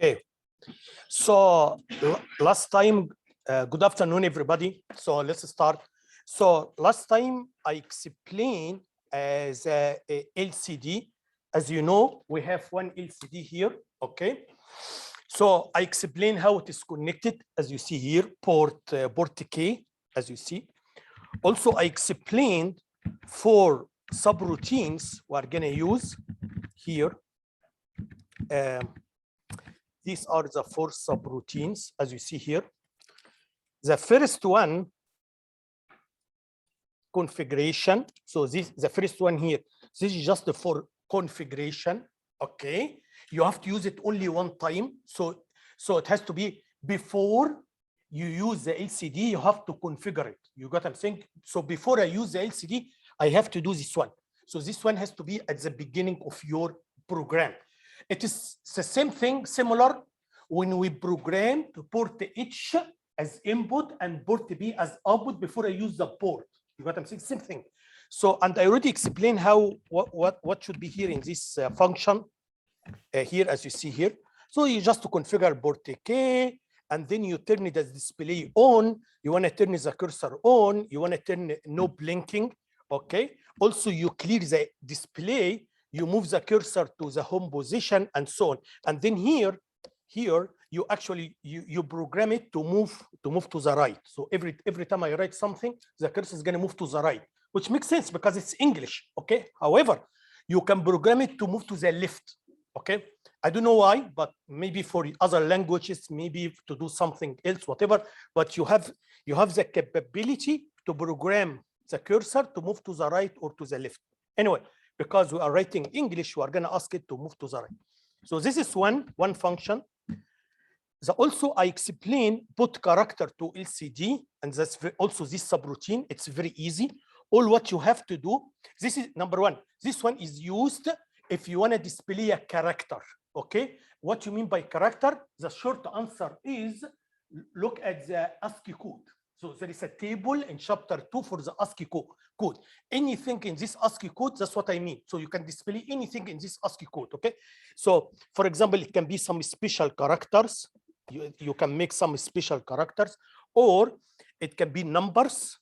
Okay. So last time, good afternoon, everybody. So let's start. So last time I explained as a LCD. As you know, we have one LCD here. Okay. So I explained how it is connected, as you see here, port K, as you see. Also, I explained 4 subroutines we are going to use here. These are the 4 subroutines, as you see here. The first one, configuration. So the first one here, this is just for configuration. Okay, you have to use it only one time. So it has to be before you use the LCD, you have to configure it. You got what I'm saying? So before I use the LCD, I have to do this one. So this one has to be at the beginning of your program. It is the same thing, similar when we program to port H as input and port B as output before I use the port. You got what I'm saying? Same thing. So, and I already explained how what should be here in this function here, as you see here. So you just to configure port K, and then you turn the display on. You want to turn the cursor on. You want to turn no blinking. Okay. Also, you clear the display. You move the cursor to the home position and so on. And then here you actually you program it to move to the right. So every time I write something, the cursor is going to move to the right, which makes sense because it's English. Okay. However, you can program it to move to the left. Okay. I don't know why, but maybe for other languages, maybe to do something else, whatever. But you have the capability to program the cursor to move to the right or to the left. Anyway, because we are writing English, we are going to ask it to move to the right. So this is one function. Also, I explain put character to LCD, and that's also this subroutine. It's very easy. All what you have to do, this is number one. This one is used if you want to display a character. Okay, what you mean by character? The short answer is look at the ASCII code. So there is a table in chapter 2 for the ASCII code. Anything in this ASCII code, that's what I mean. So you can display anything in this ASCII code. Okay. So for example, it can be some special characters. You can make some special characters, or it can be numbers.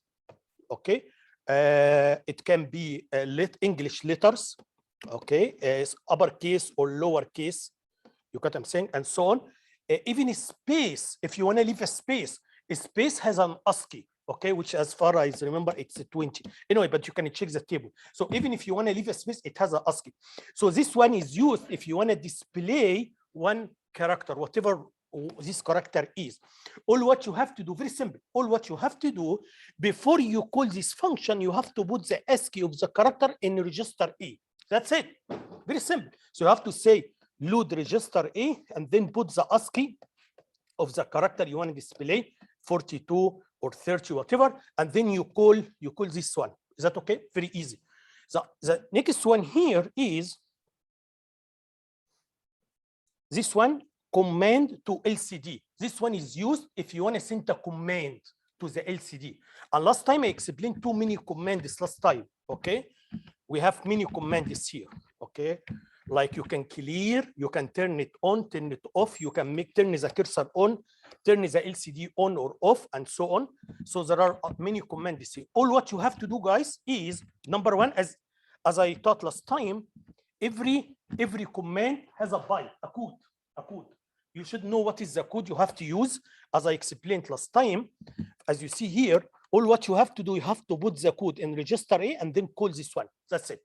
Okay. It can be English letters. Okay, uppercase or lowercase, you got what I'm saying, and so on. Even a space, if you want to leave a space has an ASCII, okay, which as far as I remember, it's a 20. Anyway, but you can check the table. So even if you want to leave a space, it has an ASCII. So this one is used if you want to display one character, whatever this character is. All what you have to do, very simple. All what you have to do before you call this function, you have to put the ASCII of the character in register A. That's it. Very simple. So you have to say load register A and then put the ASCII of the character you want to display, 42 or 30, whatever, and then you call this one. Is that okay? Very easy. The next one here is this one, command to LCD. This one is used if you want to send a command to the LCD. And last time I explained too many commands last time. Okay. We have many commands here, okay? Like you can clear, you can turn it on, turn it off, you can turn the cursor on, turn the LCD on or off, and so on. So there are many commands here. All what you have to do, guys, is number one, as I taught last time, every command has a byte, a code. You should know what is the code you have to use, as I explained last time. As you see here, all what you have to do, you have to put the code in register A and then call this one. That's it.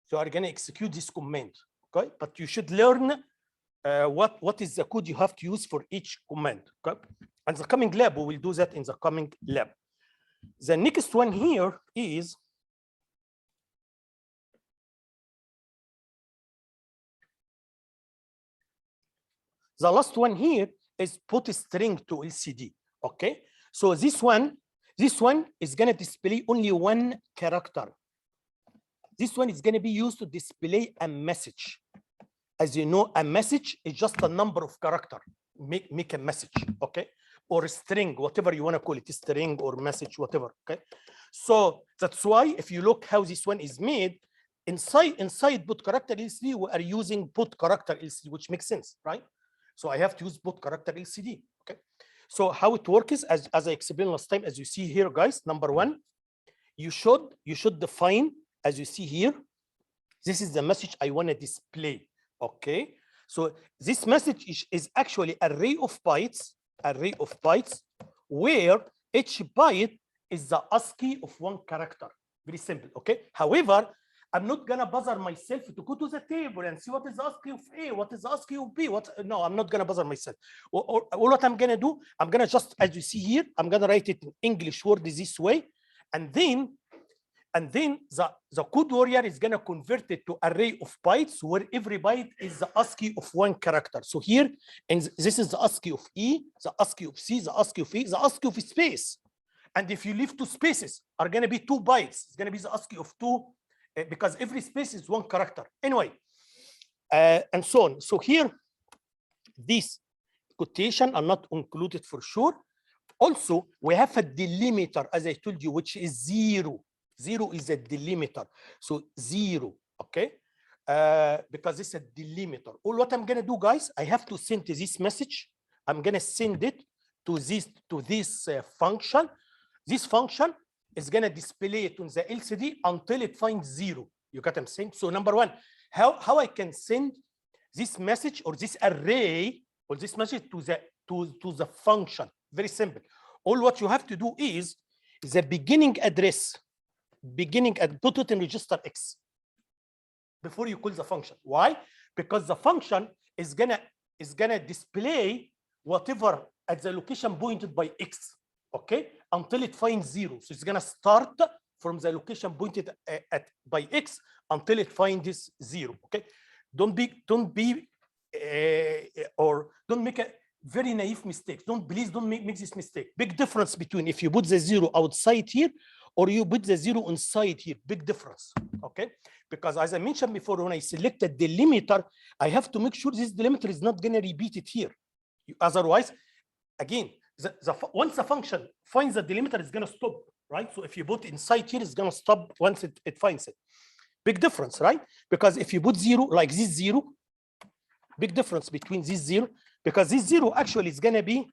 So you are going to execute this command. Okay, but you should learn what is the code you have to use for each command. Okay, and the coming lab, we will do that in the coming lab. The next one here is the last one here is put a string to LCD. Okay, so this one is going to display only one character. This one is going to be used to display a message. As you know, a message is just a number of characters. Make a message, okay? Or a string, whatever you want to call it, a string or message, whatever, okay? So that's why if you look how this one is made, inside put character LCD, we are using put character LCD, which makes sense, right? So I have to use both character LCD. Okay. So how it works is, as I explained last time, as you see here, guys, number one, you should define, as you see here, this is the message I want to display. Okay. So this message is actually array of bytes, where each byte is the ASCII of one character. Very simple. Okay. However, I'm not gonna bother myself to go to the table and see what is the ASCII of A, what is the ASCII of B. No, I'm not gonna bother myself. All what I'm gonna do, I'm gonna just, as you see here, I'm gonna write it in English word this way, and then the code warrior is gonna convert it to array of bytes where every byte is the ASCII of one character. So here, and this is the ASCII of E, the ASCII of C, the ASCII of A, the ASCII of space. And if you leave two spaces, are gonna be 2 bytes. It's gonna be the ASCII of 2. Because every space is one character. Anyway, and so on. So here, these quotation are not included for sure. Also, we have a delimiter, as I told you, which is 0. 0 is a delimiter. So 0, okay? Because it's a delimiter. All what I'm gonna do, guys, I have to send this message. I'm gonna send it to this function. This function is gonna display it on the LCD until it finds 0. You got what I'm saying? So number one, how I can send this message or this array or this message to the function? Very simple. All what you have to do is the beginning address, put it in register X before you call the function. Why? Because the function is gonna display whatever at the location pointed by X. Okay, until it finds 0. So it's gonna start from the location pointed by X until it finds this 0. Okay, don't make a very naive mistake. Please don't make this mistake. Big difference between if you put the 0 outside here or you put the 0 inside here. Big difference. Okay, because as I mentioned before, when I select a delimiter, I have to make sure this delimiter is not gonna repeat it here. Otherwise, again, once the function finds the delimiter, it's going to stop, right? So if you put inside here, it's going to stop once it finds it. Big difference, right? Because if you put 0, like this 0, big difference between this 0, because this 0 actually is going to be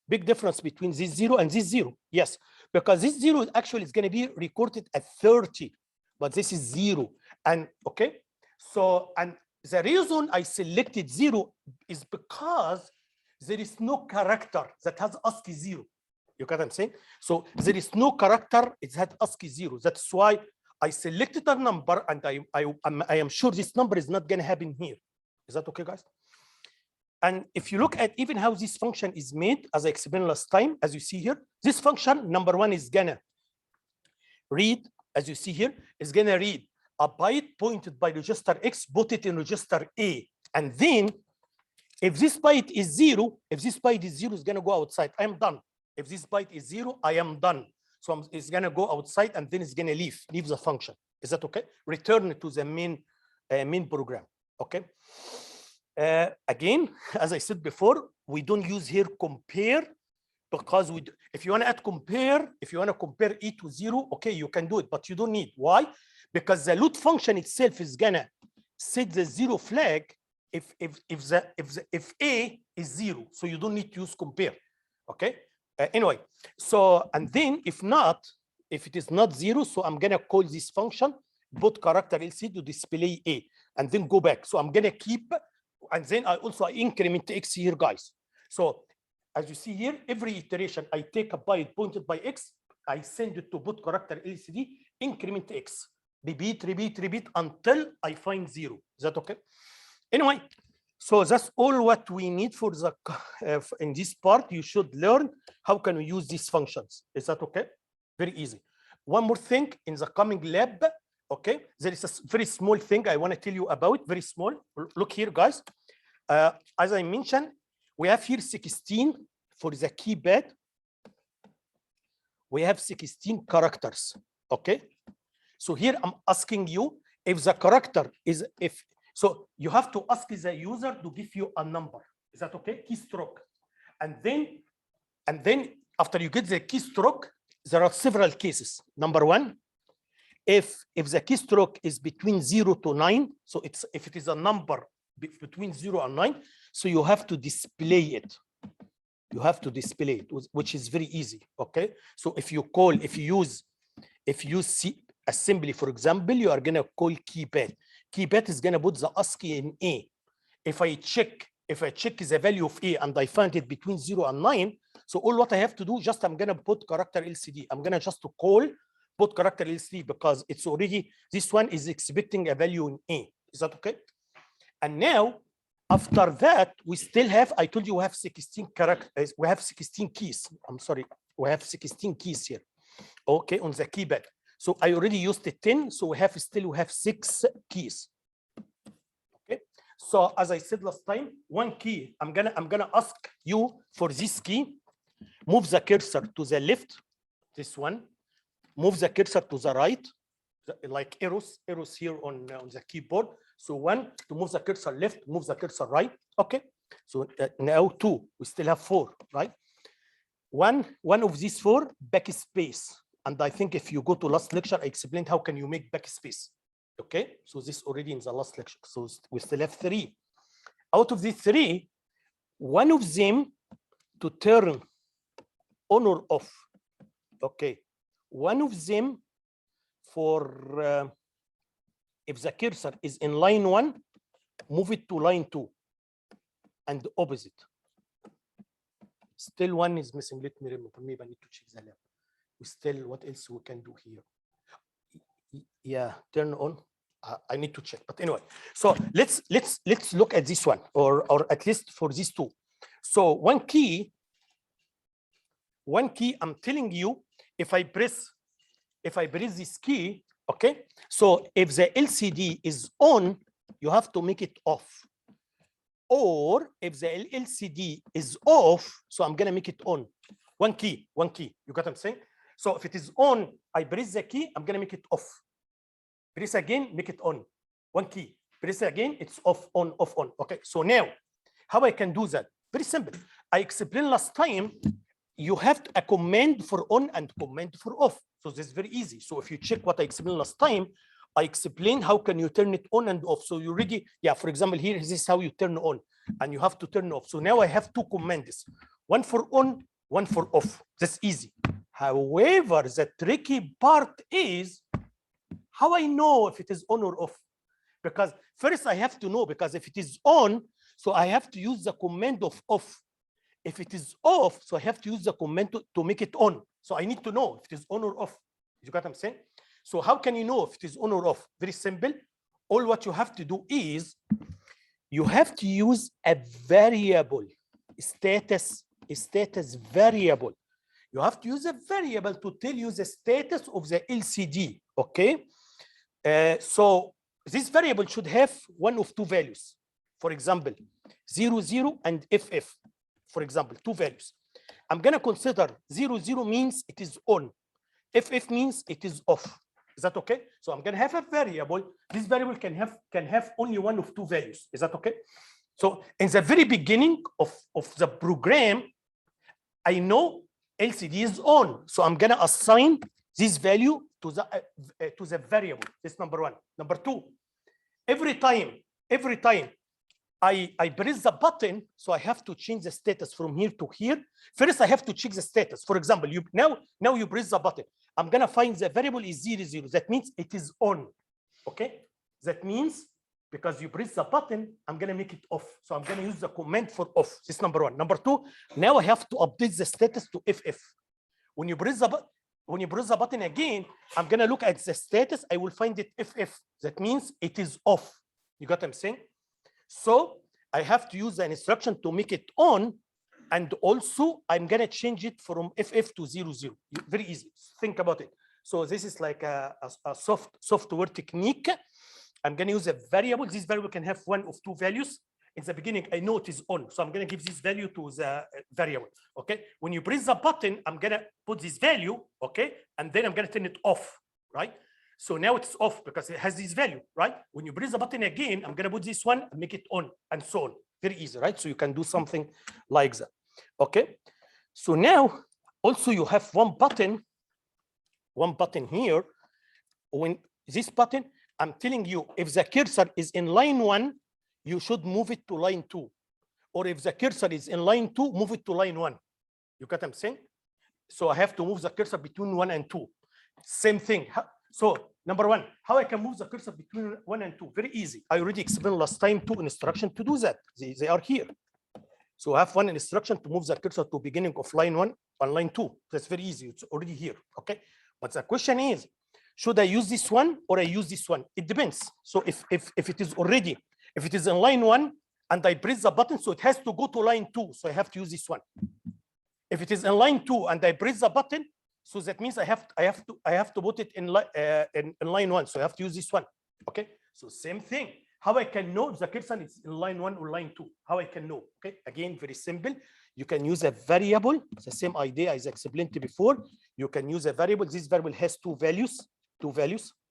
big difference between this 0 and this 0. Yes, because this 0 actually is going to be recorded at 30, but this is 0. And okay, so, and the reason I selected 0 is because there is no character that has ASCII 0. You get what I'm saying? So there is no character, it has ASCII 0. That's why I selected a number, and I am sure this number is not going to happen here. Is that okay, guys? And if you look at even how this function is made, as I explained last time, as you see here, this function, number one, is going to read, as you see here, is going to read a byte pointed by register X, put it in register A. And then if this byte is 0, it's going to go outside. I am done. If this byte is 0, I am done. So it's going to go outside and then it's going to leave the function. Is that okay? Return to the main program. Okay. Again, as I said before, we don't use here compare because if you want to add compare, if you want to compare E to 0, okay, you can do it, but you don't need. Why? Because the load function itself is going to set the 0 flag if A is 0, so you don't need to use compare. Okay. Anyway, so and then if it is not 0, so I'm gonna call this function put character LC to display A and then go back. So I'm gonna keep, and then I increment X here, guys. So as you see here, every iteration I take a byte pointed by X, I send it to put character LCD, increment X, repeat until I find 0. Is that okay? Anyway, so that's all what we need for the in this part. You should learn how can we use these functions. Is that okay? Very easy. One more thing in the coming lab, okay? There is a very small thing I want to tell you about. Very small. Look here, guys. As I mentioned, we have here 16 for the keypad. We have 16 characters. Okay. So here I'm asking you if the character is so you have to ask the user to give you a number. Is that okay? Keystroke. And then after you get the keystroke, there are several cases. Number one, if the keystroke is between 0 to 9, so if it is a number between 0 and 9. So you have to display it. You have to display it, which is very easy. Okay. So if you use C assembly, for example, you are gonna call keypad. Keypad is gonna put the ASCII in A. If I check the value of A and I find it between 0 and 9, so all what I have to do, just I'm gonna put character LCD. I'm gonna just put character LCD because it's already, this one is expecting a value in A. Is that okay? And now, after that, we still have, I told you we have 16 characters, we have 16 keys. I'm sorry, we have 16 keys here. Okay, on the keypad. So I already used the 10, so we have 6 keys. Okay. So as I said last time, one key, I'm gonna ask you for this key, move the cursor to the left, this one, move the cursor to the right, like arrows here on the keyboard. So 1 to move the cursor left, move the cursor right. Okay. So now 2, we still have 4, right? One of these 4 backspace. And I think if you go to last lecture, I explained how can you make backspace. Okay. So this already in the last lecture. So we still have 3. Out of these 3, one of them to turn on or off. Okay. One of them for if the cursor is in line 1, move it to line 2 and opposite. Still one is missing. Let me remember. Maybe I need to check the lab. We still, what else we can do here? Yeah, turn on. I need to check. But anyway, so let's look at this one, or at least for these 2. So one key, I'm telling you, if I press this key, okay, so if the LCD is on, you have to make it off. Or if the LCD is off, so I'm gonna make it on. One key. You got what I'm saying? So if it is on, I press the key, I'm gonna make it off. Press again, make it on. One key. Press again, it's off, on, off, on. Okay, so now, how I can do that? Very simple. I explained last time, you have a command for on and command for off. So this is very easy. So if you check what I explained last time, I explained how can you turn it on and off. So you already, yeah, for example, here, this is how you turn on and you have to turn off. So now I have 2 commands, one for on, one for off. That's easy. However, the tricky part is how I know if it is on or off. Because first I have to know, because if it is on, so I have to use the command of off. If it is off, so I have to use the command to make it on. So I need to know if it is on or off. You got what I'm saying? So how can you know if it is on or off? Very simple. All what you have to do is you have to use a variable, status variable. You have to use a variable to tell you the status of the LCD. Okay. So this variable should have one of 2 values. For example, 0, 0 and FF. For example, 2 values. I'm gonna consider 0, 0 means it is on. FF means it is off. Is that okay? So I'm gonna have a variable. This variable can have only one of 2 values. Is that okay? So in the very beginning of the program, I know LCD is on. So I'm gonna assign this value to the variable. This number 1. Number 2, every time I press the button, so I have to change the status from here to here. First, I have to check the status. For example, now you press the button. I'm gonna find the variable is 0, 0. That means it is on. Okay. That means because you press the button, I'm gonna make it off. So I'm gonna use the command for off. This is number 1. Number 2, now I have to update the status to FF. When you press the button again, I'm gonna look at the status. I will find it FF. That means it is off. You got what I'm saying? So I have to use the instruction to make it on, and also I'm gonna change it from FF to 0, 0. Very easy. Think about it. So this is like a software technique. I'm gonna use a variable. This variable can have one of 2 values. In the beginning, I know it is on, so I'm gonna give this value to the variable. Okay. When you press the button, I'm gonna put this value. Okay, and then I'm gonna turn it off. Right. So now it's off because it has this value, right? When you press the button again, I'm gonna put this one and make it on, and so on. Very easy, right? So you can do something like that. Okay. So now also you have one button here. When this button, I'm telling you, if the cursor is in line 1, you should move it to line 2. Or if the cursor is in line 2, move it to line 1. You get what I'm saying? So I have to move the cursor between 1 and 2. Same thing. So number 1, how I can move the cursor between 1 and 2? Very easy. I already explained last time 2 instructions to do that. They are here. So I have 1 instruction to move the cursor to beginning of line 1 and line 2. That's very easy. It's already here. Okay. But the question is, should I use this one or I use this one? It depends. So if it is already, if it is in line 1 and I press the button, so it has to go to line 2. So I have to use this one. If it is in line 2 and I press the button, so that means I have to put it in line 1. So I have to use this one. Okay. So same thing. How I can know if the cursor is in line 1 or line 2? How I can know? Okay. Again, very simple. You can use a variable. It's the same idea as I explained before. You can use a variable. This variable has two values.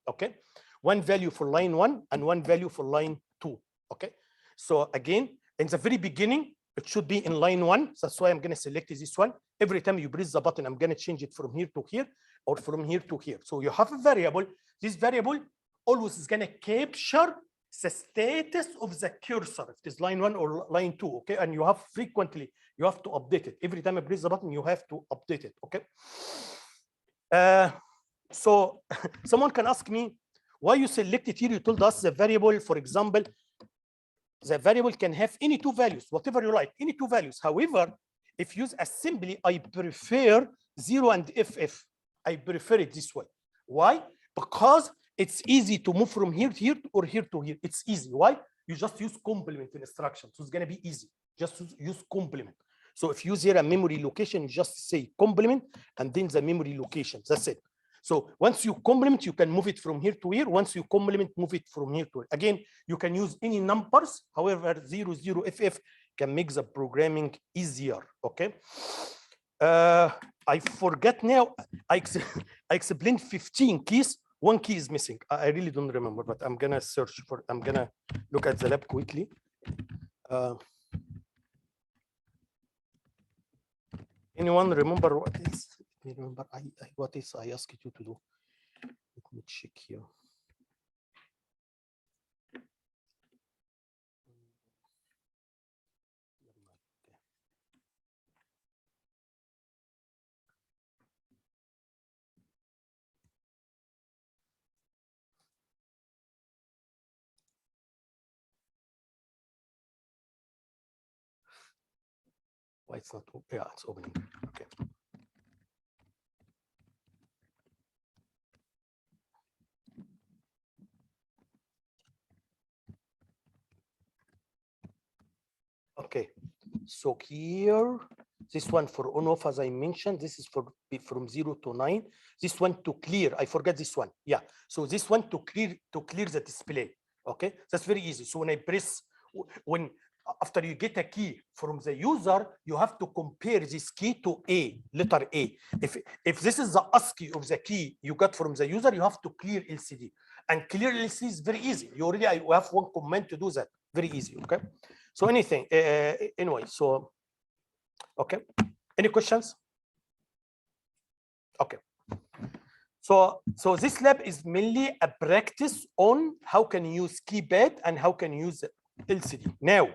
Okay. One value for line 1 and one value for line 2. Okay. So again, in the very beginning, it should be in line 1. That's why I'm going to select this one. Every time you press the button, I'm going to change it from here to here or from here to here. So you have a variable. This variable always is going to capture the status of the cursor. If it is line 1 or line 2. Okay. And you have frequently, you have to update it. Every time I press the button, you have to update it. Okay. So someone can ask me, why you selected here? You told us the variable, for example, the variable can have any two values, whatever you like, any two values. However, if you use assembly, I prefer 0 and FF. I prefer it this way. Why? Because it's easy to move from here to here or here to here. It's easy. Why? You just use complement instruction. So it's going to be easy. Just use complement. So if you use here a memory location, you just say complement and then the memory location. That's it. So once you complement, you can move it from here to here. Once you complement, move it from here to here. Again, you can use any numbers. However, 0, 0, FF can make the programming easier. Okay. I forget now. I explained 15 keys. One key is missing. I really don't remember, but I'm gonna search for. I'm gonna look at the lab quickly. Anyone remember what is? Remember what is I asked you to do? Let me check here. Why it's not? Yeah, it's opening. Okay. Okay, so here, this one for on-off, as I mentioned, this is for from 0 to 9. This one to clear, I forget this one. Yeah, so this one to clear the display. Okay, that's very easy. So when I press, after you get a key from the user, you have to compare this key to letter A. If this is the ASCII of the key you got from the user, you have to clear LCD. And clear LCD is very easy. You already have one command to do that. Very easy. Okay. So anything, anyway, so, okay. Any questions? Okay. So this lab is mainly a practice on how can you use keypad and how can you use LCD. Now,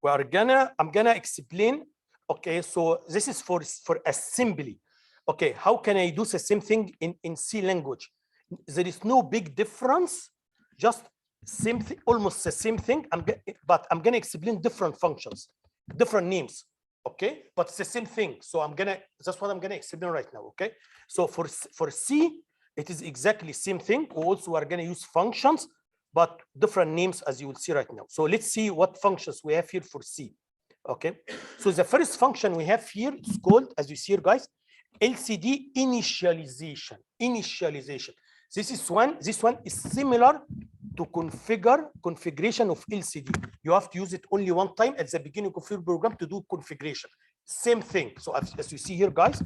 I'm gonna explain. Okay, so this is for assembly. Okay, how can I do the same thing in C language? There is no big difference, just same thing, almost the same thing. But I'm gonna explain different functions, different names. Okay, but it's the same thing. So that's what I'm gonna explain right now. Okay, so for C, it is exactly same thing. We also are gonna use functions, but different names, as you will see right now. So let's see what functions we have here for C. Okay, so the first function we have here is called, as you see here, guys, LCD initialization. This one is similar to configuration of LCD. You have to use it only one time at the beginning of your program to do configuration. Same thing. So as you see here, guys,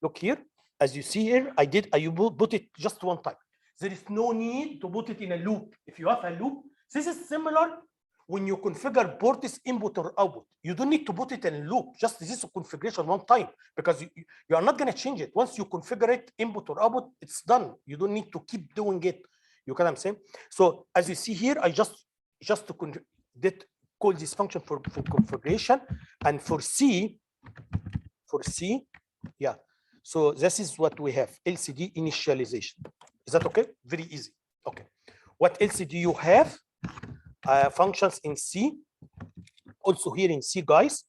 look here. As you see here, I put it just one time. There is no need to put it in a loop. If you have a loop, this is similar when you configure ports input or output. You don't need to put it in a loop. Just this is configuration one time because you are not going to change it. Once you configure it, input or output, it's done. You don't need to keep doing it. You get what I'm saying? So as you see here, I just did call this function for configuration, and for C, yeah. So this is what we have, LCD initialization. Is that okay? Very easy. Okay. What else do you have? Functions in C. Also here in C, guys,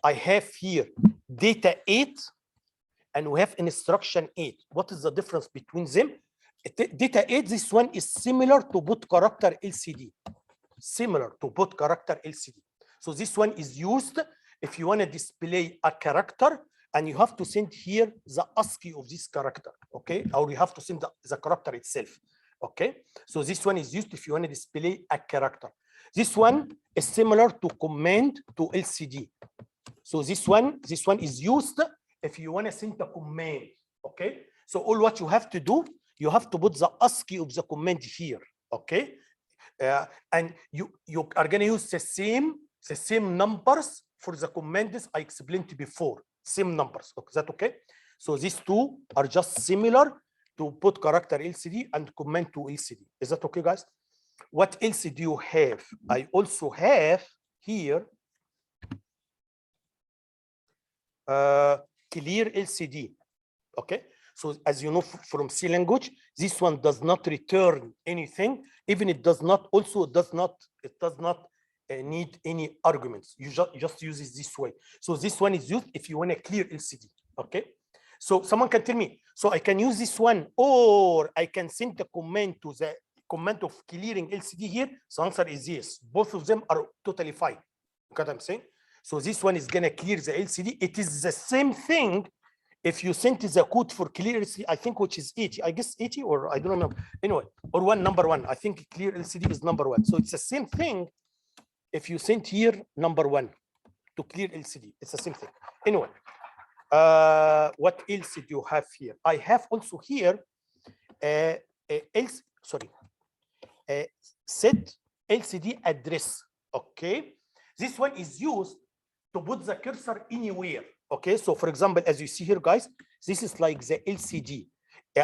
I have here data 8 and we have instruction 8. What is the difference between them? Data 8, this one is similar to boot character LCD. Similar to boot character LCD. So this one is used if you want to display a character and you have to send here the ASCII of this character, okay? Or you have to send the character itself, okay? So this one is used if you want to display a character. This one is similar to command to LCD. So this one is used if you want to send a command, okay? So all what you have to do, you have to put the ASCII of the command here, okay? And you are going to use the same numbers for the commands I explained before. Same numbers. Okay, is that okay? So these two are just similar to boot character LCD and command to LCD. Is that okay, guys? What else do you have? I also have here clear LCD. Okay. So as you know from C language, this one does not return anything. Even it does not need any arguments. You just use it this way. So this one is used if you want to clear LCD. Okay. So someone can tell me, so I can use this one, or I can send the command to the command of clearing LCD here. So answer is yes. Both of them are totally fine. You get what I'm saying? So this one is gonna clear the LCD. It is the same thing if you sent the code for clear LCD, I think, which is 80. I guess 80, or I don't remember. Anyway, or number one. I think clear LCD is number one. So it's the same thing if you sent here number one to clear LCD. It's the same thing. Anyway, what else do you have here? I have also here set LCD address. Okay, this one is used to put the cursor anywhere. Okay, so for example, as you see here, guys, this is like the LCD.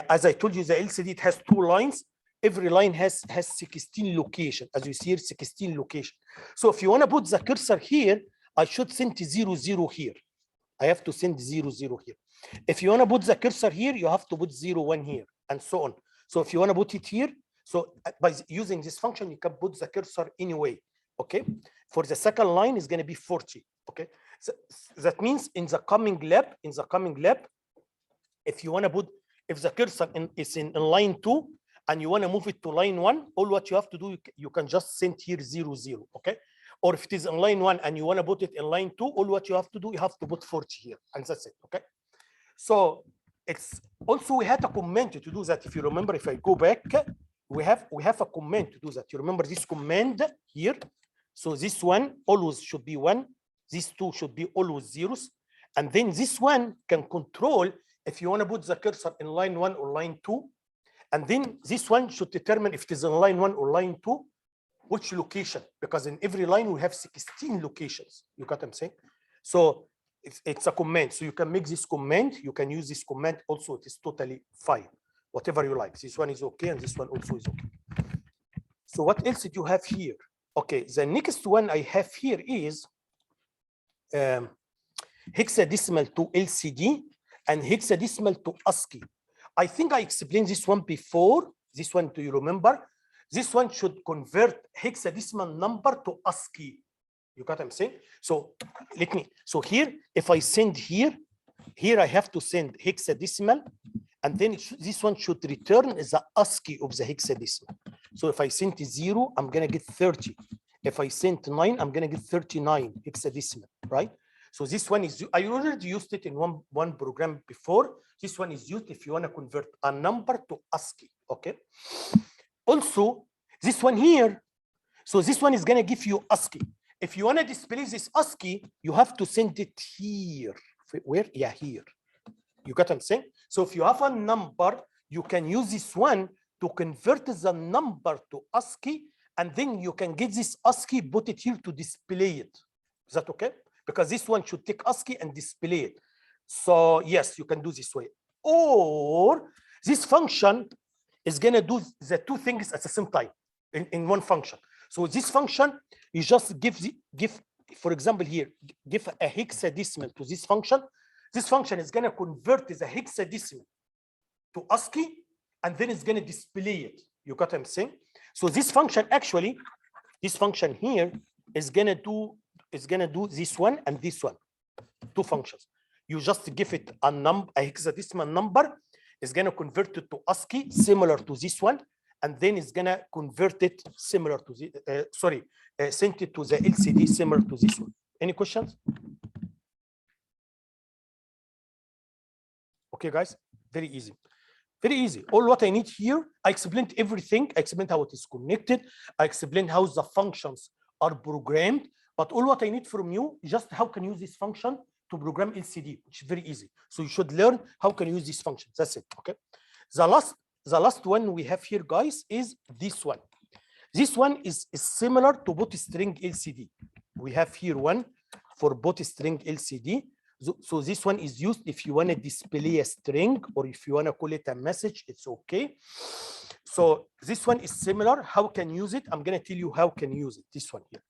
As I told you, the LCD, it has 2 lines. Every line has 16 locations. As you see here, 16 locations. So if you want to put the cursor here, I should send 00 here. I have to send 00 here. If you want to put the cursor here, you have to put 01 here, and so on. So if you want to put it here, so by using this function, you can put the cursor anyway. Okay. For the second line, is going to be 40. Okay. So that means in the coming lab, if you want to put, if the cursor is in line 2 and you want to move it to line 1, all what you have to do, you can just send here 00. Okay. Or if it is in line 1 and you want to put it in line 2, all what you have to do, you have to put 40 here, and that's it. Okay. So it's also, we had a command to do that. If you remember, if I go back, we have a command to do that. You remember this command here? So this one always should be 1. These two should be always zeros. And then this one can control if you want to put the cursor in line 1 or line 2. And then this one should determine if it is in line 1 or line 2, which location, because in every line we have 16 locations. You got what I'm saying? So it's a command. So you can make this command. You can use this command also. It is totally fine. Whatever you like. This one is okay, and this one also is okay. So what else did you have here? Okay, the next one I have here is hexadecimal to LCD and hexadecimal to ASCII. I think I explained this one before. This one, do you remember? This one should convert hexadecimal number to ASCII. You got what I'm saying? So so here, if I send here I have to send hexadecimal, and then this one should return the ASCII of the hexadecimal. So if I send 0, I'm gonna get 30. If I send 9, I'm gonna get 39 hexadecimal, right? So this one is, I already used it in one program before. This one is used if you want to convert a number to ASCII. Okay. Also, this one here, so this one is gonna give you ASCII. If you want to display this ASCII, you have to send it here. Where? Yeah, here. You got what I'm saying? So if you have a number, you can use this one to convert the number to ASCII, and then you can get this ASCII, put it here to display it. Is that okay? Because this one should take ASCII and display it. So yes, you can do this way. Or this function, is gonna do the two things at the same time in one function. So this function, you just give, for example, here, give a hexadecimal to this function. This function is gonna convert the hexadecimal to ASCII, and then it's gonna display it. You got what I'm saying? So this function, actually, this function here is gonna do this one and this one, two functions. You just give it a hexadecimal number, is gonna convert it to ASCII, similar to this one, and then it's gonna convert it similar to the, send it to the LCD similar to this one. Any questions? Okay, guys, very easy. Very easy. All what I need here, I explained everything. I explained how it is connected. I explained how the functions are programmed. But all what I need from you is just how can you use this function to program LCD, which is very easy. So you should learn how can you use these functions. That's it. Okay. The last one we have here, guys, is this one. This one is similar to both string LCD. We have here one for both string LCD. So this one is used if you want to display a string, or if you want to call it a message, it's okay. So this one is similar. How can you use it? I'm going to tell you how can you use it. This one here,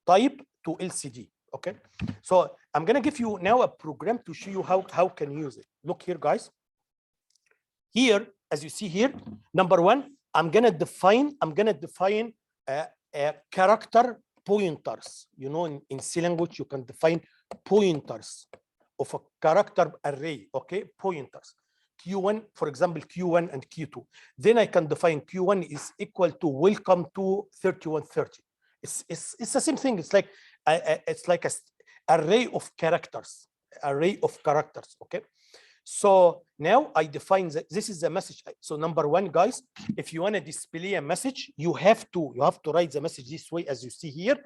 type to LCD. Okay. So I'm going to give you now a program to show you how can you use it. Look here, guys. Here, as you see here, number one, I'm going to define character pointers. You know, in C language, you can define pointers of a character array, okay, pointers. Q1, for example, Q1 and Q2. Then I can define Q1 is equal to welcome to 3130. It's the same thing. It's like a array of characters, okay. So now I define that this is the message. So number one, guys, if you want to display a message, you have to write the message this way, as you see here,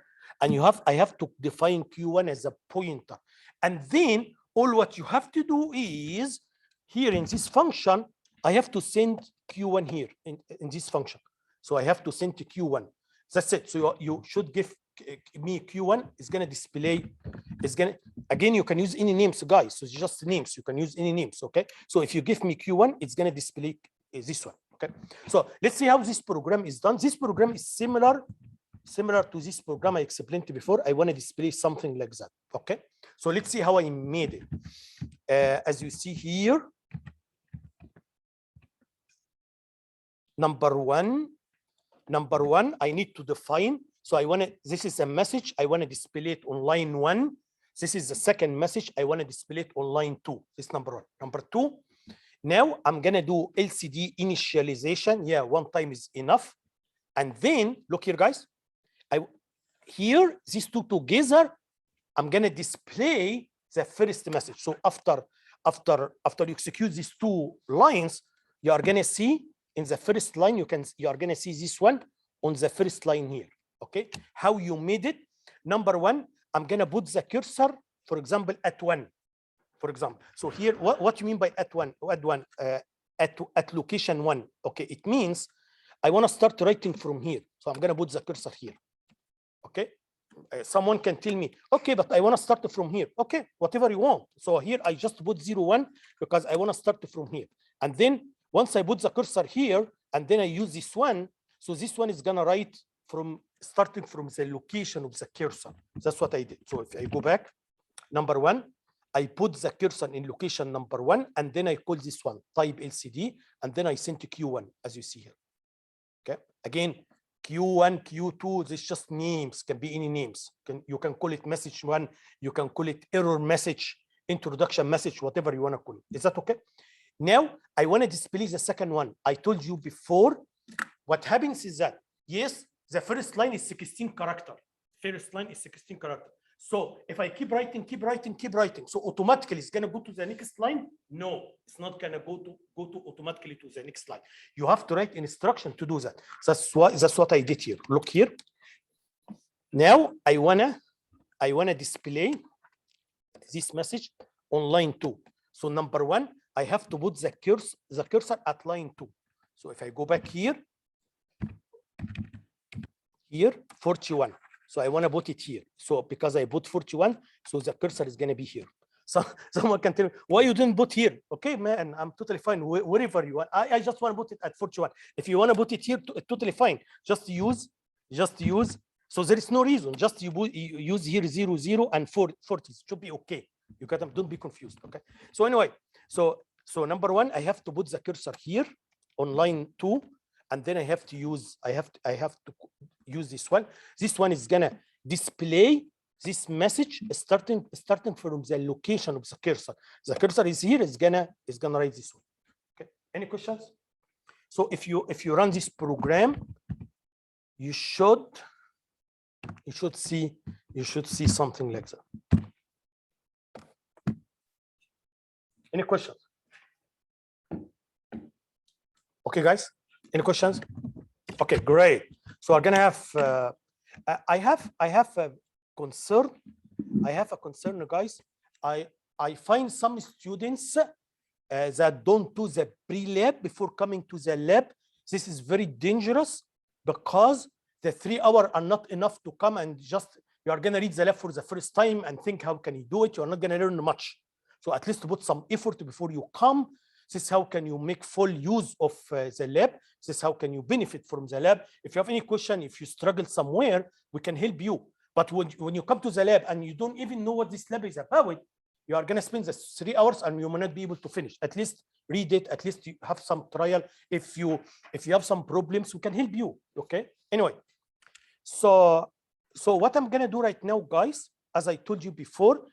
and I have to define Q1 as a pointer. And then all what you have to do is here in this function, I have to send Q1 here in this function. So I have to send to Q1. That's it. So you should give me Q1 is going to display, again, you can use any names, guys. So it's just names. You can use any names. Okay. So if you give me Q1, it's going to display this one. Okay. So let's see how this program is done. This program is similar to this program I explained before. I want to display something like that. Okay. So let's see how I made it. As you see here, number one, I need to define. So this is a message. I want to display it on line 1. This is the second message. I want to display it on line 2. This is number 1. Number 2, now I'm going to do LCD initialization. Yeah, one time is enough. And then look here, guys. Here, these two together, I'm going to display the first message. So after you execute these two lines, you are going to see in the first line, you are going to see this one on the first line here. Okay, how you made it? Number one, I'm going to put the cursor, for example, at 1. For example, so here, what you mean by at 1? At location 1. Okay, it means I want to start writing from here. So I'm going to put the cursor here. Okay. Someone can tell me, okay, but I want to start from here. Okay, whatever you want. So here I just put 0, 1 because I want to start from here. And then once I put the cursor here and then I use this one, so this one is going to write starting from the location of the cursor. That's what I did. So if I go back, number 1, I put the cursor in location number 1, and then I call this one type LCD, and then I send to Q1, as you see here. Okay, again, Q1, Q2, this just names, can be any names. You can call it message 1, you can call it error message, introduction message, whatever you want to call it. Is that okay? Now, I want to display the second one. I told you before, what happens is that, yes, the first line is 16 character. First line is 16 character. So if I keep writing, so automatically it's going to go to the next line? No, it's not going to go to automatically to the next line. You have to write instruction to do that. That's what I did here. Look here. Now I wanna display this message on line 2. So number 1, I have to put the cursor at line 2. So if I go back here, 41. So I want to put it here. So because I put 41, so the cursor is going to be here. So someone can tell me, why you didn't put here? Okay, man, I'm totally fine. Wherever you want. I just want to put it at 41. If you want to put it here, totally fine. Just use. So there is no reason. Just you use here 0, 0, and 40. It should be okay. You got them. Don't be confused. Okay. So anyway, so number one, I have to put the cursor here on line 2, and then I have to use. I have to use this one. This one is gonna display this message starting from the location of the cursor. The cursor is here. Is gonna write this one. Okay. Any questions? So if you run this program, you should see something like that. Any questions? Okay, guys. Any questions? Okay, great. So we're gonna have. I have a concern. I have a concern, guys. I find some students that don't do the pre-lab before coming to the lab. This is very dangerous because the 3 hours are not enough to come and just you are gonna read the lab for the first time and think how can you do it. You're not gonna learn much. So at least to put some effort before you come. This is how can you make full use of the lab. This is how can you benefit from the lab. If you have any question, if you struggle somewhere, we can help you. But when you come to the lab and you don't even know what this lab is about, you are going to spend the 3 hours and you may not be able to finish. At least read it. At least you have some trial. If you have some problems, we can help you. Okay. Anyway, so what I'm going to do right now, guys, as I told you before,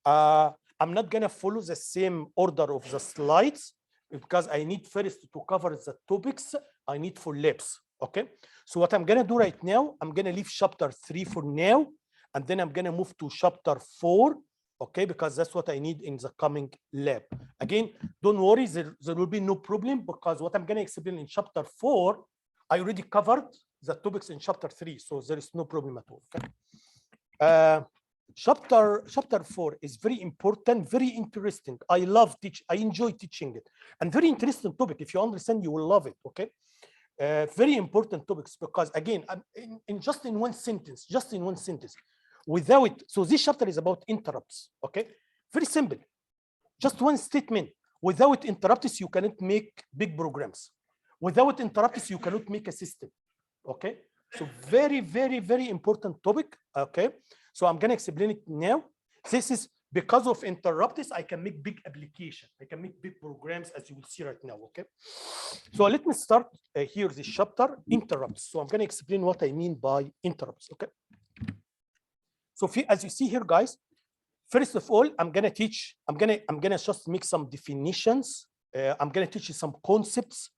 I'm not going to follow the same order of the slides because I need first to cover the topics I need for labs. Okay. So what I'm going to do right now, I'm going to leave chapter 3 for now, and then I'm going to move to chapter 4. Okay, because that's what I need in the coming lab. Again, don't worry, there will be no problem because what I'm going to explain in chapter 4, I already covered the topics in chapter 3, so there is no problem at all. Okay. Chapter 4 is very important, very interesting. I enjoy teaching it, and very interesting topic. If you understand, you will love it. Okay. Very important topics because again, just in one sentence, without, so this chapter is about interrupts. Okay, very simple, just one statement. Without interrupts, you cannot make big programs. Without interrupts, you cannot make a system. Okay, so very, very, very important topic. Okay, so I'm gonna explain it now. This is because of interrupts, I can make big application. I can make big programs, as you will see right now. Okay, so let me start here this chapter, interrupts. So I'm gonna explain what I mean by interrupts. Okay. So as you see here, guys, first of all, I'm gonna just make some definitions. I'm gonna teach you some concepts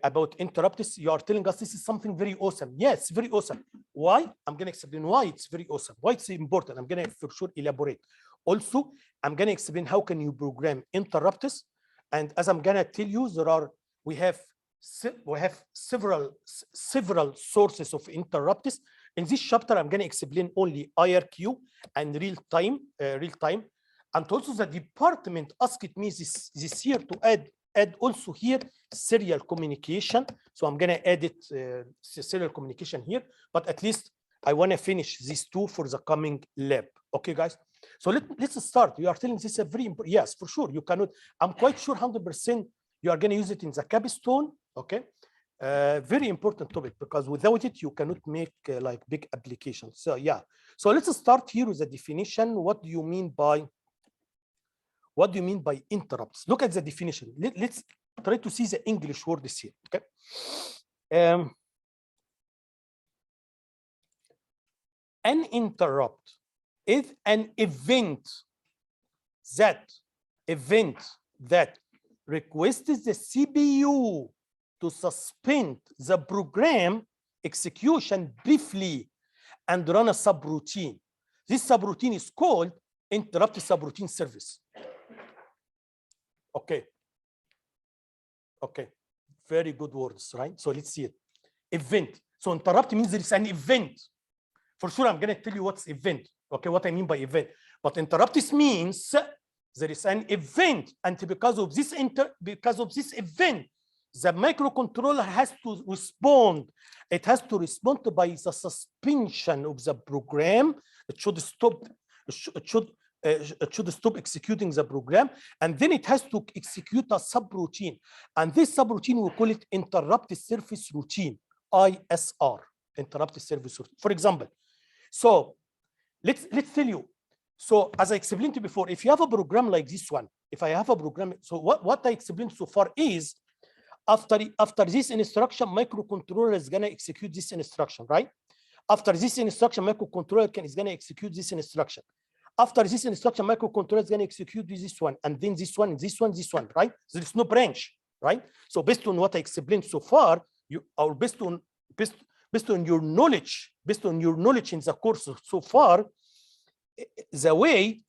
about interrupts. You are telling us this is something very awesome. Yes, very awesome. Why? I'm gonna explain why it's very awesome, why it's important. I'm gonna for sure elaborate. Also, I'm gonna explain how can you program interrupts. And as I'm gonna tell you, we have several sources of interrupts. In this chapter, I'm going to explain only IRQ and real time. And also the department asked me this year to add also here serial communication. So I'm going to add it serial communication here, but at least I want to finish these 2 for the coming lab. Okay, guys. So let's start. You are telling this is a very important. Yes, for sure. You cannot. I'm quite sure 100% you are going to use it in the capstone. Okay. Very important topic because without it you cannot make like big applications. So yeah, so let's start here with the definition. What do you mean by interrupts? Look at the definition. Let's try to see the English words here. Okay. An interrupt is an event that requests the CPU to suspend the program execution briefly and run a subroutine. This subroutine is called interrupt subroutine service. Okay. Okay. Very good words, right? So let's see it. Event. So interrupt means there is an event. For sure, I'm going to tell you what's event. Okay, what I mean by event. But interrupt means there is an event, and because of this event, the microcontroller has to respond. It has to respond by the suspension of the program. It should stop. It should it should stop executing the program, and then it has to execute a subroutine. And this subroutine, we call it interrupt service routine, ISR, interrupt service routine. For example, so let's tell you. So as I explained to you before, if you have a program like this one, if I have a program, so what I explained so far is after this instruction, microcontroller is gonna execute this instruction, right? After this instruction, microcontroller is gonna execute this instruction. After this instruction, microcontroller is gonna execute this one, and then this one, this one, this one, right? There is no branch, right? So based on what I explained so far, based on your knowledge in the course so far, the way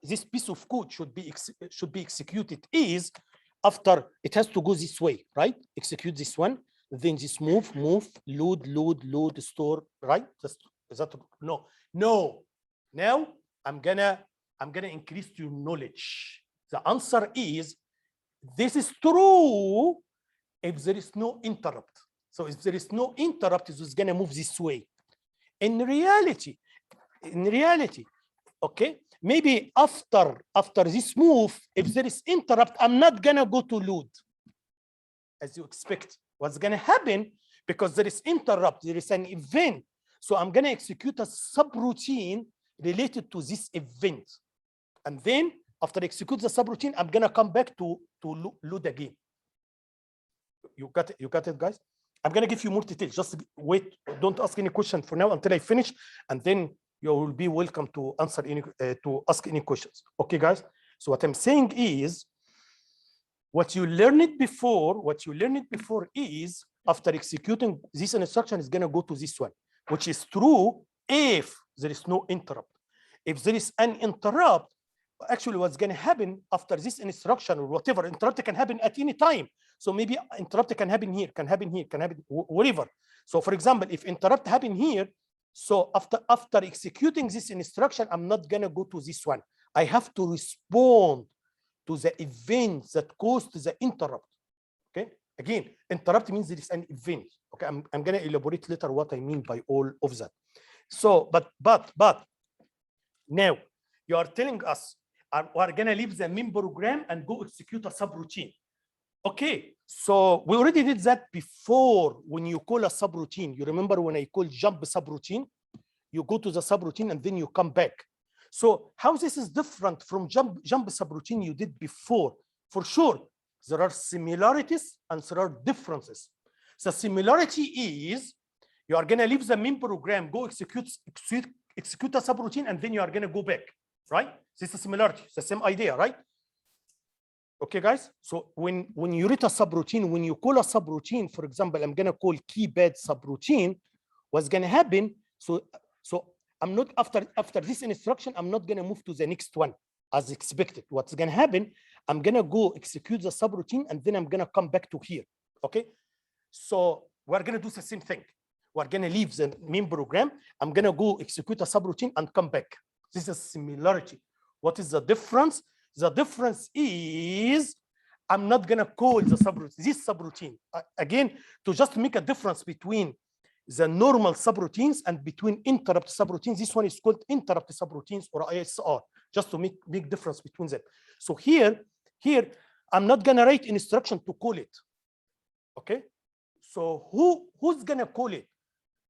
this piece of code should be executed is after it has to go this way, right? Execute this one, then this move, load, store, right? Is that no? Now I'm gonna increase your knowledge. The answer is this is true if there is no interrupt. So if there is no interrupt, it's gonna move this way. In reality, okay, maybe after this move, if there is interrupt, I'm not gonna go to load as you expect. What's gonna happen, because there is interrupt, there is an event, so I'm gonna execute a subroutine related to this event, and then after I execute the subroutine, I'm gonna come back to load again. You got it, guys? I'm gonna give you more details. Just wait, don't ask any question for now until I finish, and then you will be welcome to answer ask any questions. Okay, guys? So what I'm saying is, what you learned before is after executing this instruction is gonna go to this one, which is true if there is no interrupt. If there is an interrupt, actually what's gonna happen after this instruction or whatever, interrupt can happen at any time. So maybe interrupt can happen here, can happen wherever. So for example, if interrupt happen here, so after executing this instruction, I'm not gonna go to this one. I have to respond to the event that caused the interrupt. Okay, again, interrupt means there is an event. Okay, I'm gonna elaborate later what I mean by all of that. So, but now you are telling us we're gonna leave the main program and go execute a subroutine. Okay, so we already did that before. When you call a subroutine, you remember when I called jump subroutine, you go to the subroutine and then you come back. So how this is different from jump subroutine you did before? For sure, there are similarities and there are differences. The similarity is you are gonna leave the main program, go execute a subroutine, and then you are gonna go back, right? This is a similarity, it's the same idea, right? Okay, guys. So when you write a subroutine, when you call a subroutine, for example, I'm gonna call keypad subroutine. What's gonna happen? So I'm not after this instruction, I'm not gonna move to the next one as expected. What's gonna happen? I'm gonna go execute the subroutine and then I'm gonna come back to here. Okay. So we're gonna do the same thing. We're gonna leave the main program. I'm gonna go execute a subroutine and come back. This is similarity. What is the difference? The difference is I'm not gonna call the subroutine, this subroutine. Again, to just make a difference between the normal subroutines and between interrupt subroutines. This one is called interrupt subroutines or ISR, just to make difference between them. So here, I'm not gonna write instruction to call it. Okay? So who's gonna call it?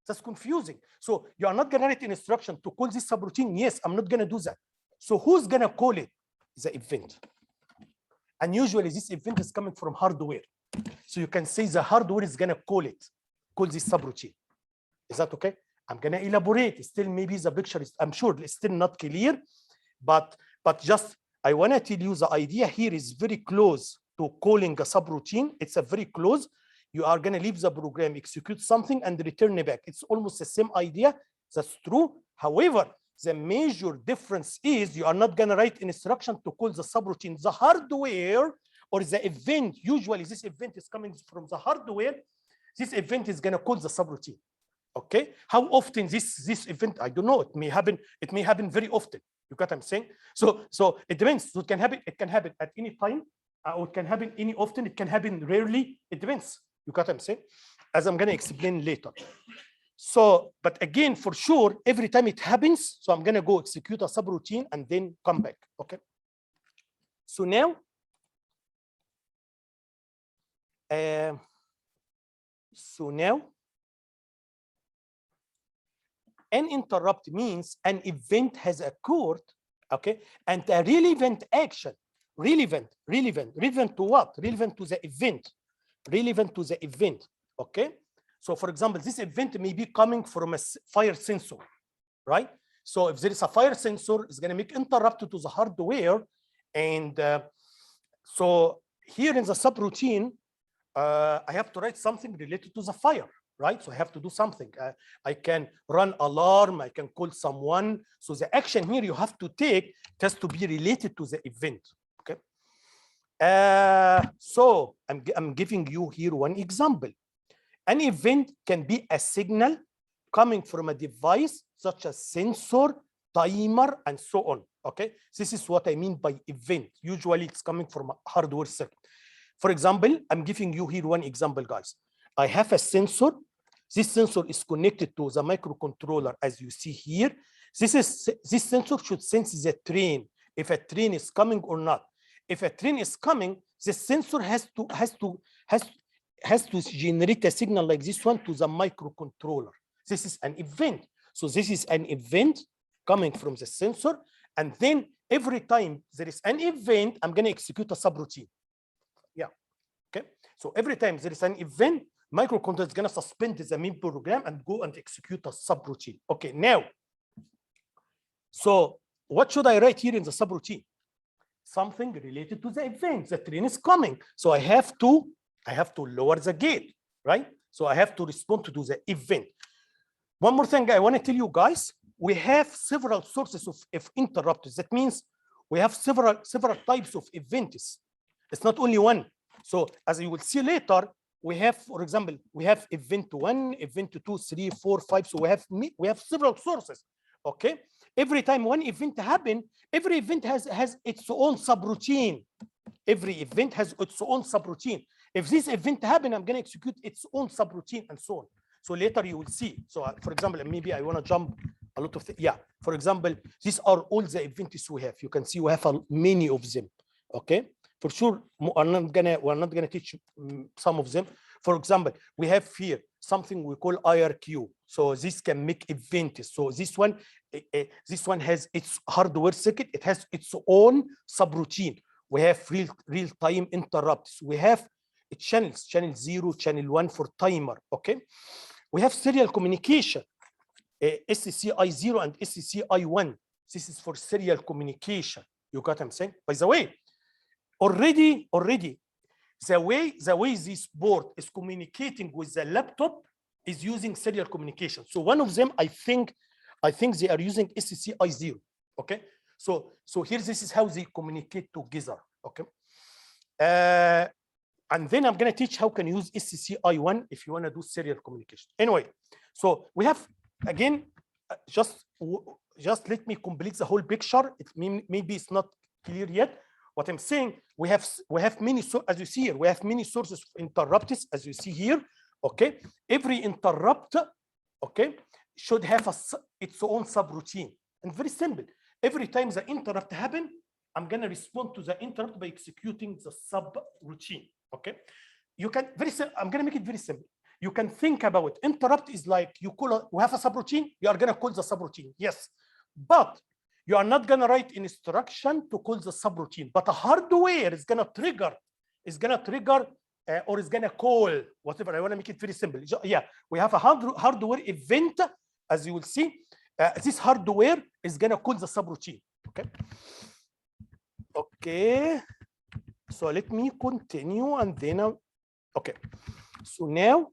That's confusing. So you are not gonna write instruction to call this subroutine. Yes, I'm not gonna do that. So who's gonna call it? The event. And usually this event is coming from hardware. So you can say the hardware is gonna call this subroutine. Is that okay? I'm gonna elaborate. Still, maybe the picture is, I'm sure it's still not clear, but just I wanna tell you the idea here is very close to calling a subroutine. It's a very close. You are gonna leave the program, execute something, and return it back. It's almost the same idea. That's true. However, the major difference is you are not gonna write instruction to call the subroutine. The hardware or the event, usually this event is coming from the hardware. This event is gonna call the subroutine. Okay, how often this event? I don't know. It may happen very often. You got what I'm saying? So it depends. So it can happen at any time, or it can happen any often. It can happen rarely. It depends. You got what I'm saying? As I'm gonna explain later. So, but again, for sure, every time it happens, so I'm gonna go execute a subroutine and then come back, okay? So now, an interrupt means an event has occurred, okay? And a relevant action, relevant to what? Relevant to the event, okay? So for example, this event may be coming from a fire sensor, right? So if there is a fire sensor, it's gonna make interrupt to the hardware. And so here in the subroutine, I have to write something related to the fire, right? So I have to do something. I can run alarm, I can call someone. So the action here you have to take, it has to be related to the event, okay? So I'm giving you here one example. An event can be a signal coming from a device such as sensor, timer, and so on, okay? This is what I mean by event. Usually it's coming from a hardware circuit. For example, I'm giving you here one example, guys. I have a sensor. This sensor is connected to the microcontroller, as you see here. This sensor should sense the train, if a train is coming or not. If a train is coming, the sensor has to generate a signal like this one to the microcontroller. This is an event. So this is an event coming from the sensor. And then every time there is an event, I'm going to execute a subroutine. Yeah, okay. So every time there is an event, microcontroller is going to suspend the main program and go and execute a subroutine. Okay, now, so what should I write here in the subroutine? Something related to the event. The train is coming. So I have to lower the gate, right? So I have to respond to the event. One more thing I want to tell you guys, we have several sources of interrupts. That means we have several types of events. It's not only one. So as you will see later, we have, for example, we have event 1, event 2, 3, 4, 5. So we have several sources. Okay. Every time one event happens, every event has its own subroutine. Every event has its own subroutine. If this event happens, I'm going to execute its own subroutine and so on. So later you will see. So for example, maybe I want to jump a lot of things. Yeah. For example, these are all the events we have. You can see we have many of them. Okay. For sure, we're not gonna teach some of them. For example, we have here something we call IRQ. So this can make events. So this one has its hardware circuit. It has its own subroutine. We have real-time interrupts. We have channels, channel 0, channel 1 for timer. Okay. We have serial communication, SCCI 0 and SCCI 1. This is for serial communication. You got what I'm saying? By the way, already the way this board is communicating with the laptop is using serial communication. So one of them, I think they are using SCCI 0. Okay. So here, this is how they communicate together. Okay. And then I'm going to teach how can you use SCCI 1 if you want to do serial communication. Anyway, so we have, again, just let me complete the whole picture. Maybe it's not clear yet. What I'm saying, we have many, as you see here, we have many sources of interrupts, as you see here. Okay, every interrupt, okay, should have its own subroutine, and very simple. Every time the interrupt happens, I'm going to respond to the interrupt by executing the subroutine. Okay, you can I'm going to make it very simple. You can think about it. Interrupt is like we have a subroutine. You are going to call the subroutine, yes, but you are not going to write an instruction to call the subroutine, but a hardware is going to trigger, or is going to call whatever. I want to make it very simple. Yeah, we have a hardware event, as you will see. This hardware is going to call the subroutine. Okay. Okay. So let me continue, and then okay. So now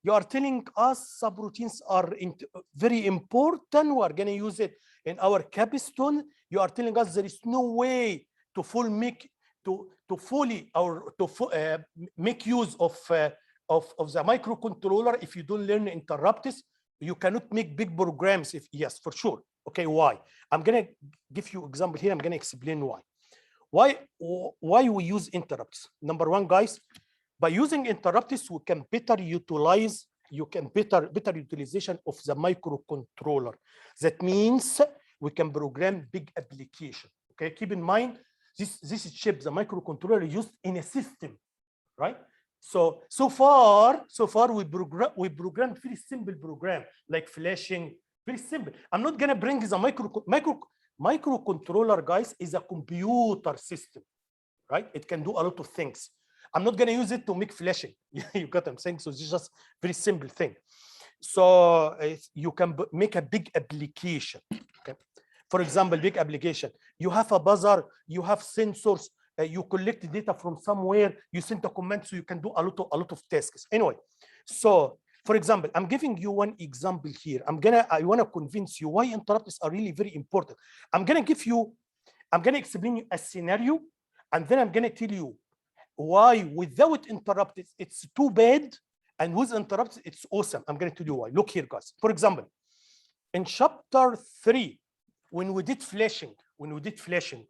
you are telling us subroutines are very important. We are going to use it in our capstone. You are telling us there is no way to make use of the microcontroller if you don't learn interrupts. You cannot make big programs. If yes, for sure. Okay, why? I'm going to give you example here. I'm going to explain why we use interrupts. Number one, guys, By using interrupts, we can better utilize, better utilization of the microcontroller. That means we can program big application. Okay, keep in mind this chip, the microcontroller, is used in a system, right? So far we programmed very simple program like flashing, very simple. I'm not gonna bring the microcontroller, guys, is a computer system, right? It can do a lot of things. I'm not gonna use it to make flashing. You got what I'm saying? So it's just very simple thing. So you can make a big application. Okay. For example, big application. You have a buzzer, you have sensors, you collect data from somewhere, you send a command, so you can do a lot of tasks. Anyway, so for example, I'm giving you one example here. I want to convince you why interrupts are really very important. I'm gonna explain you a scenario, and then I'm gonna tell you why without interrupts it's too bad, and with interrupts it's awesome. I'm gonna tell you why. Look here, guys. For example, in chapter 3, when we did flashing,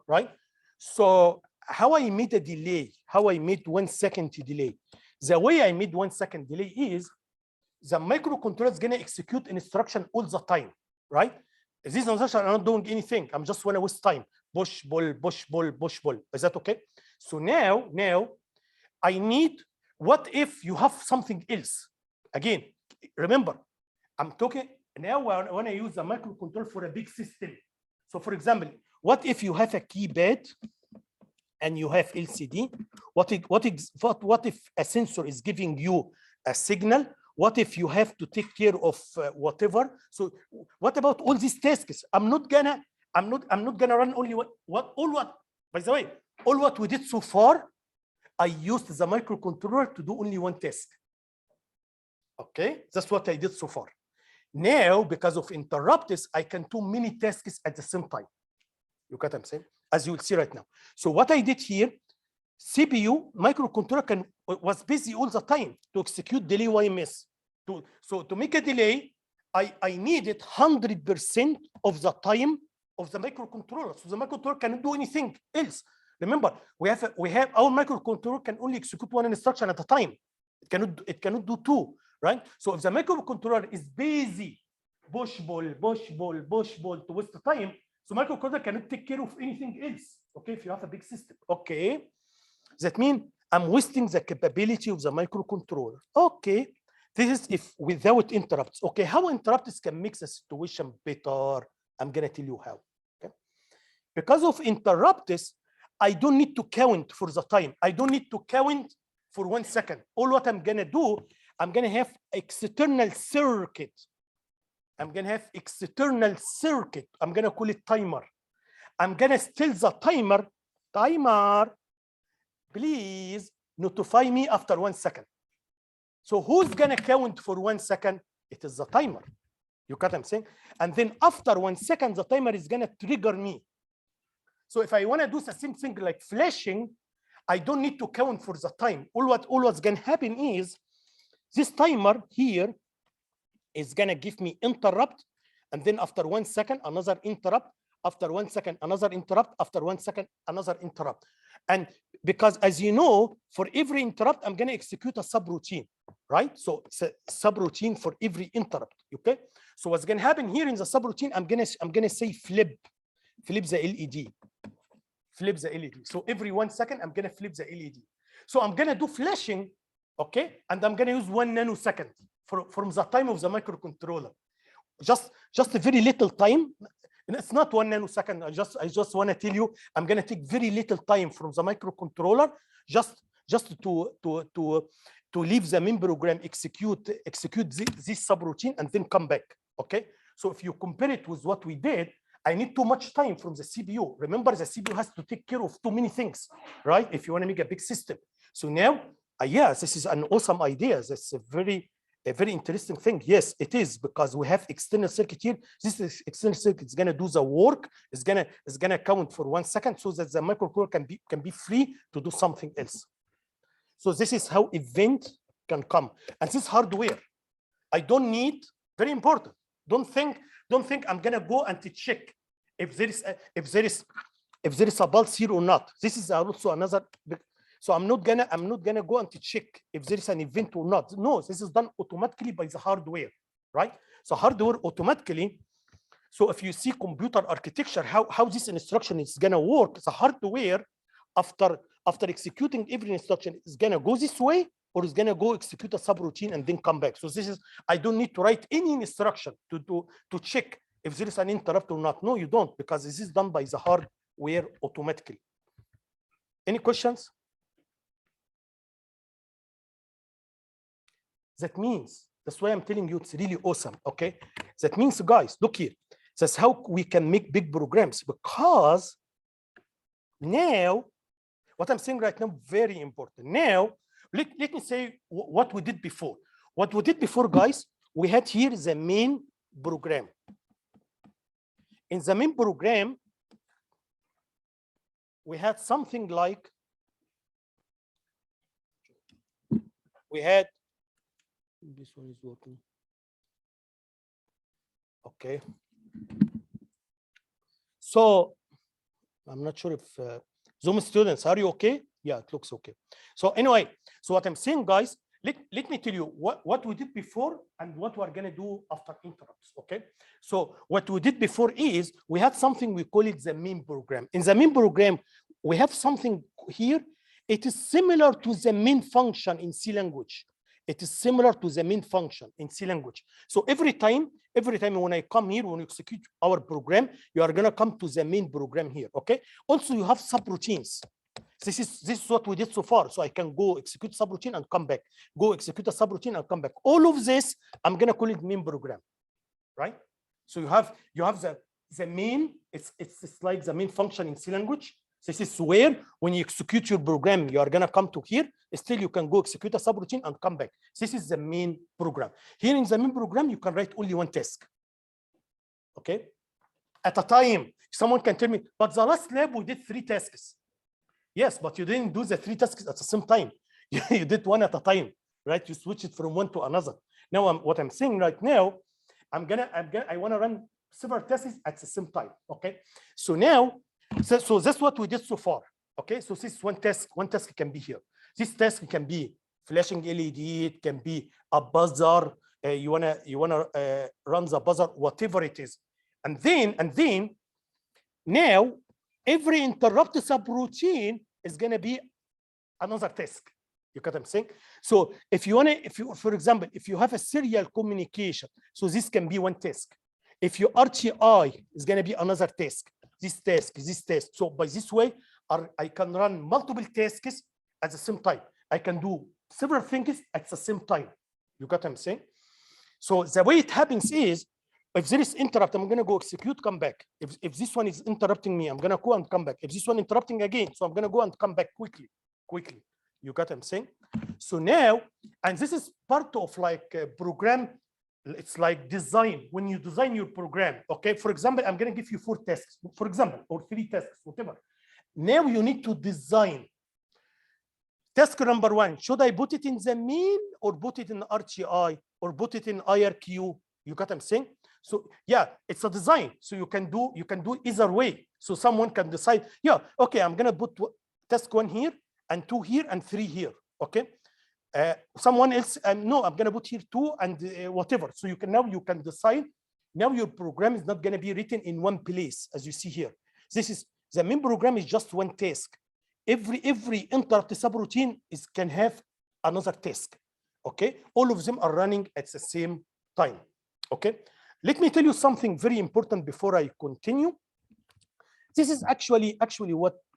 right? So how I made a delay, how I made 1 second delay. The way I made 1 second delay is the microcontroller is gonna execute an instruction all the time, right? This instruction, I'm not doing anything. I'm just wanna waste time. Push, pull, push, pull, push, pull. Is that okay? So now I need, what if you have something else? Again, remember, I'm talking now I wanna use the microcontroller for a big system. So for example, what if you have a keypad and you have LCD? What if a sensor is giving you a signal? What if you have to take care of whatever? So what about all these tasks? I'm not gonna run only by the way, all what we did so far, I used the microcontroller to do only one task. Okay, that's what I did so far. Now, because of interrupts, I can do many tasks at the same time. You get what I'm saying? As you will see right now. So what I did here, CPU microcontroller was busy all the time to execute delay YMS. So to make a delay, I needed 100% of the time of the microcontroller. So the microcontroller cannot do anything else. Remember, we have our microcontroller can only execute one instruction at a time. It cannot do two, right? So if the microcontroller is busy, push ball to waste the time, so microcontroller cannot take care of anything else. Okay, if you have a big system. Okay, that means I'm wasting the capability of the microcontroller. Okay, this is if without interrupts. Okay, how interrupts can make the situation better? I'm gonna tell you how. Okay, because of interrupts, I don't need to count for the time. I don't need to count for 1 second. All what I'm gonna do, I'm gonna have external circuit. I'm gonna call it timer. I'm gonna tell the timer, please notify me after 1 second. So who's gonna count for 1 second? It is the timer. You get what I'm saying? And then after 1 second, the timer is gonna trigger me. So if I wanna do the same thing like flashing, I don't need to count for the time. All what's gonna happen is this timer here is gonna give me interrupt, and then after 1 second, another interrupt, after 1 second, another interrupt, after 1 second, another interrupt. And because as you know, for every interrupt, I'm gonna execute a subroutine, right? So it's a subroutine for every interrupt, okay? So what's gonna happen here in the subroutine, I'm gonna say flip the LED. Flip the LED. So every 1 second, I'm gonna flip the LED. So I'm gonna do flashing, okay? And I'm gonna use 1 nanosecond from the time of the microcontroller. Just a very little time. And it's not 1 nanosecond. I just want to tell you, I'm gonna take very little time from the microcontroller just to leave the main program execute this subroutine and then come back. Okay. So if you compare it with what we did, I need too much time from the CPU. Remember, the CPU has to take care of too many things, right? If you want to make a big system. So now, yes, this is an awesome idea. That's a very interesting thing. Yes, it is, because we have external circuit here. This external circuit is gonna do the work. It's gonna count for 1 second so that the microcontroller can be free to do something else. So this is how event can come. And this hardware, I don't need, very important. Don't think I'm gonna go and to check if there is a pulse here or not. This is also another. So I'm not gonna go and check if there is an event or not. No, this is done automatically by the hardware, right? So hardware automatically. So if you see computer architecture, how this instruction is gonna work, the hardware after executing every instruction is gonna go this way, or is gonna go execute a subroutine and then come back. So this is, I don't need to write any instruction to check if there is an interrupt or not. No, you don't, because this is done by the hardware automatically. Any questions? That means, that's why I'm telling you it's really awesome, okay? That means, guys, look here. That's how we can make big programs, because now, what I'm saying right now, very important. Now, let me say what we did before. What we did before, guys, we had here the main program. In the main program, we had something like, we had, this one is working. Okay. So I'm not sure if Zoom students, are you okay? Yeah, it looks okay. So anyway, so what I'm saying, guys, let me tell you what we did before and what we're gonna do after interrupts, okay? So what we did before is, we had something, we call it the main program. In the main program, we have something here. It is similar to the main function in C language. It is similar to the main function in C language. So every time when I come here, when you execute our program, you are gonna come to the main program here, okay? Also, you have subroutines. This is what we did so far. So I can go execute subroutine and come back, go execute a subroutine and come back. All of this, I'm gonna call it main program, right? So you have the main, it's like the main function in C language. This is where, when you execute your program, you are gonna come to here. Still, you can go execute a subroutine and come back. This is the main program. Here in the main program, you can write only one task, okay? At a time. Someone can tell me, but the last lab we did 3 tasks. Yes, but you didn't do the 3 tasks at the same time. You did one at a time, right? You switch it from one to another. Now, what I'm saying right now, I wanna run several tasks at the same time, okay? So now, so that's what we did so far, okay? So this is one task can be here. This task can be flashing LED, it can be a buzzer, you wanna run the buzzer, whatever it is. And then now, every interrupt subroutine is gonna be another task. You get what I'm saying? So for example, if you have a serial communication, so this can be one task. If your RTI is gonna be another task, this task. So by this way, I can run multiple tasks at the same time. I can do several things at the same time. You got what I'm saying? So the way it happens is, if there is interrupt, I'm gonna go execute, come back. If this one is interrupting me, I'm gonna go and come back. If this one interrupting again, so I'm gonna go and come back quickly. You got what I'm saying? So now, and this is part of like a program, it's like design. When you design your program, okay? For example, I'm gonna give you 4 tasks, for example, or 3 tasks, whatever. Now you need to design. Task number 1, should I put it in the main or put it in RTI or put it in IRQ? You got what I'm saying? So yeah, it's a design. So you can do either way. So someone can decide, yeah, okay, I'm gonna put task 1 here and 2 here and 3 here. Okay. Someone else, no, I'm gonna put here 2 and whatever. So you can decide. Now your program is not gonna be written in one place, as you see here. This is the main program is just one task. Every interrupt subroutine can have another task. Okay, all of them are running at the same time. Okay, let me tell you something very important before I continue. This is actually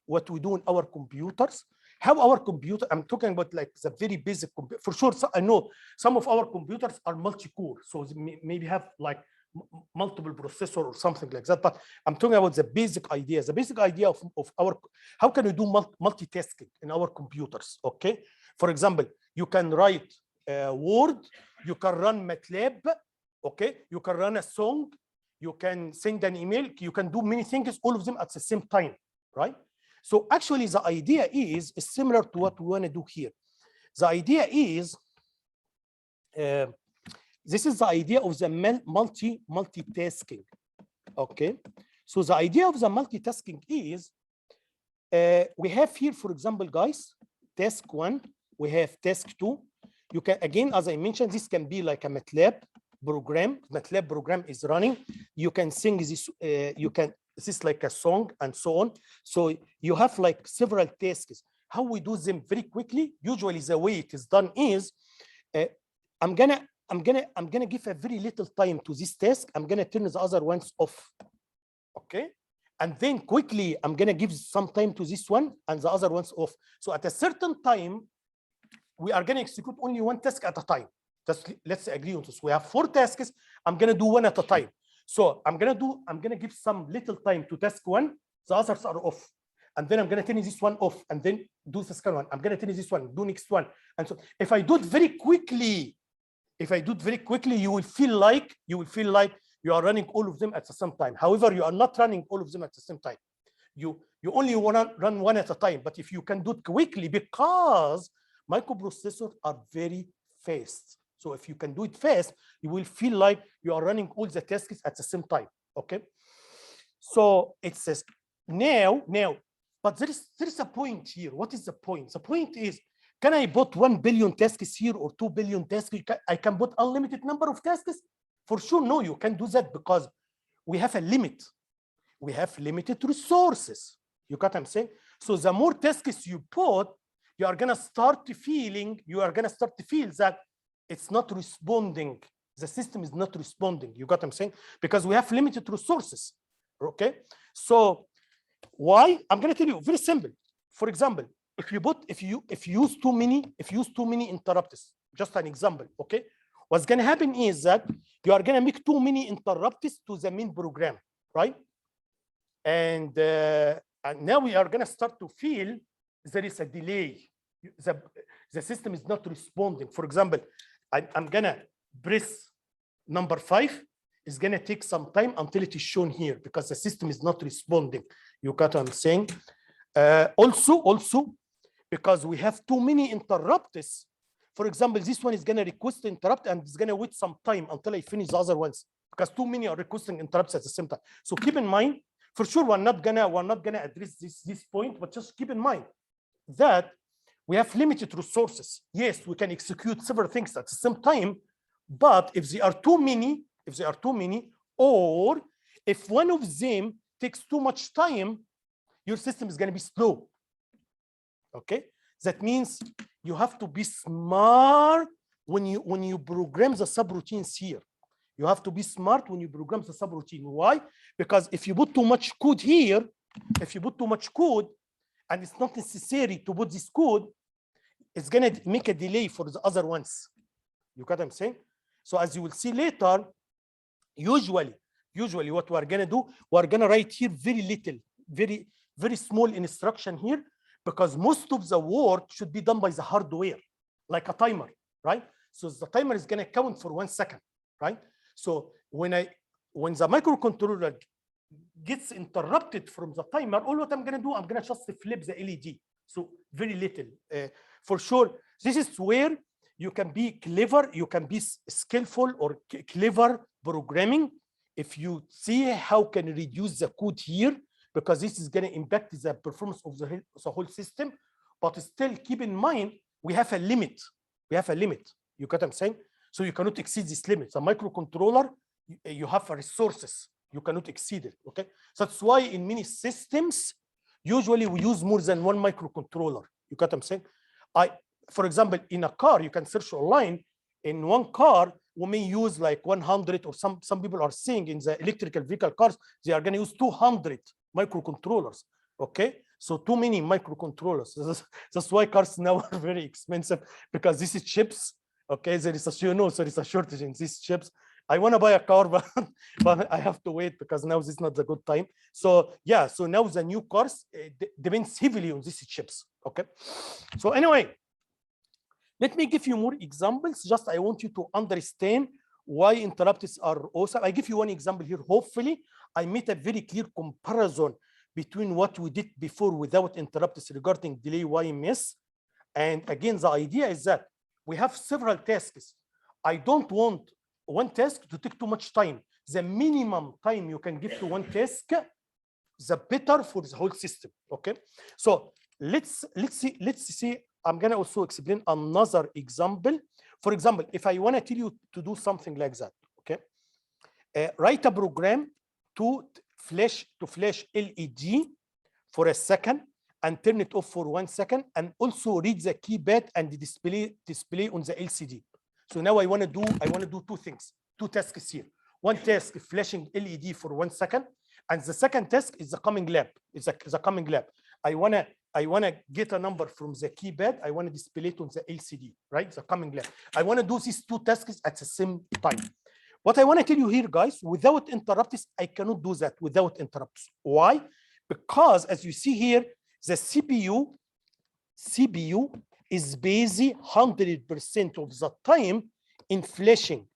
what we do in our computers. How our computer, I'm talking about like the very basic computer. For sure, I know some of our computers are multi-core, so maybe have like multiple processor or something like that. But I'm talking about the basic idea. The basic idea of our, how can we do multitasking in our computers? Okay, for example, you can write Word, you can run MATLAB. Okay, you can run a song, you can send an email, you can do many things, all of them at the same time, right? So actually the idea is similar to what we want to do here. The idea is, this is the idea of the multitasking, okay? So the idea of the multitasking is, we have here, for example, guys, task 1, we have task 2. You can, again, as I mentioned, this can be like a MATLAB program. MATLAB program is running. You can sing this, this is like a song and so on. So you have like several tasks. How we do them very quickly, usually the way it is done is, I'm gonna give a very little time to this task. I'm gonna turn the other ones off, okay? And then quickly, I'm gonna give some time to this one and the other ones off. So at a certain time, we are gonna execute only one task at a time. Just let's agree on this. We have 4 tasks. I'm gonna do one at a time. So I'm gonna give some little time to task 1. The others are off. And then I'm gonna turn this one off and then do the second one. I'm gonna turn this one, do next one. And so if I do it very quickly, you will feel like you are running all of them at the same time. However, you are not running all of them at the same time. You only want to run one at a time. But if you can do it quickly, because microprocessors are very fast. So if you can do it fast, you will feel like you are running all the tasks at the same time. Okay. So it says now, but there is a point here. What is the point? The point is, can I put 1 billion tasks here or 2 billion tasks? I can put unlimited number of tasks? For sure, no, you can't do that because we have a limit. We have limited resources. You got what I'm saying? So the more tasks you put, you are gonna start to feel that it's not responding. The system is not responding. You got what I'm saying? Because we have limited resources. Okay. So why? I'm gonna tell you very simple. For example, if you use too many interrupts, just an example, okay? What's gonna happen is that you are gonna make too many interrupts to the main program, right? And now we are gonna start to feel there is a delay. The system is not responding. For example, I'm gonna press number 5. It's gonna take some time until it is shown here because the system is not responding. You got what I'm saying? Also, because we have too many interrupts. For example, this one is gonna request the interrupt and it's gonna wait some time until I finish the other ones because too many are requesting interrupts at the same time. So keep in mind, for sure, we're not gonna address this point, but just keep in mind that we have limited resources. Yes, we can execute several things at the same time, but if they are too many, or if one of them takes too much time, your system is going to be slow. Okay, that means you have to be smart when you program the subroutines here. You have to be smart when you program the subroutine. Why? Because if you put too much code here, and it's not necessary to put this code, it's going to make a delay for the other ones. You got what I'm saying? So as you will see later, usually what we're going to do, we're going to write here very little, very small instruction here, because most of the work should be done by the hardware, like a timer, right? So the timer is going to count for 1 second, right? So when the microcontroller gets interrupted from the timer, all what I'm going to do, I'm going to just flip the LED. So very little. For sure, this is where you can be clever, you can be skillful or clever programming if you see how can reduce the code here, because this is going to impact the performance of the whole system. But still keep in mind, we have a limit. You get what I'm saying? So you cannot exceed this limit. The microcontroller, you have resources. You cannot exceed it, okay? So that's why in many systems, usually we use more than one microcontroller. You get what I'm saying? For example, in a car, you can search online. In one car, we may use like 100, or some people are saying in the electrical vehicle cars, they are going to use 200 microcontrollers, okay? So too many microcontrollers. That's why cars now are very expensive, because this is chips, okay? There is a shortage in these chips. I want to buy a car, but I have to wait because now this is not the good time. So yeah, so now the new cars depends heavily on these chips, okay? So anyway, let me give you more examples. Just I want you to understand why interrupts are awesome. I give you one example here. Hopefully, I made a very clear comparison between what we did before without interrupts regarding delay YMS. And again, the idea is that we have several tasks. I don't want one task to take too much time. The minimum time you can give to one task, the better for the whole system. Okay. So let's see I'm gonna also explain another example. For example, if I want to tell you to do something like that, okay, write a program to flash LED for a second and turn it off for 1 second, and also read the keypad and the display on the LCD. So now I want to do two things, two tasks here. One task is flashing LED for 1 second, and the second task is the coming lab. It's the coming lab. I wanna get a number from the keypad. I want to display it on the LCD, right? The coming lab. I want to do these two tasks at the same time. What I want to tell you here, guys, without interrupts, I cannot do that without interrupts. Why? Because as you see here, the CPU is busy 100% of the time in flashing.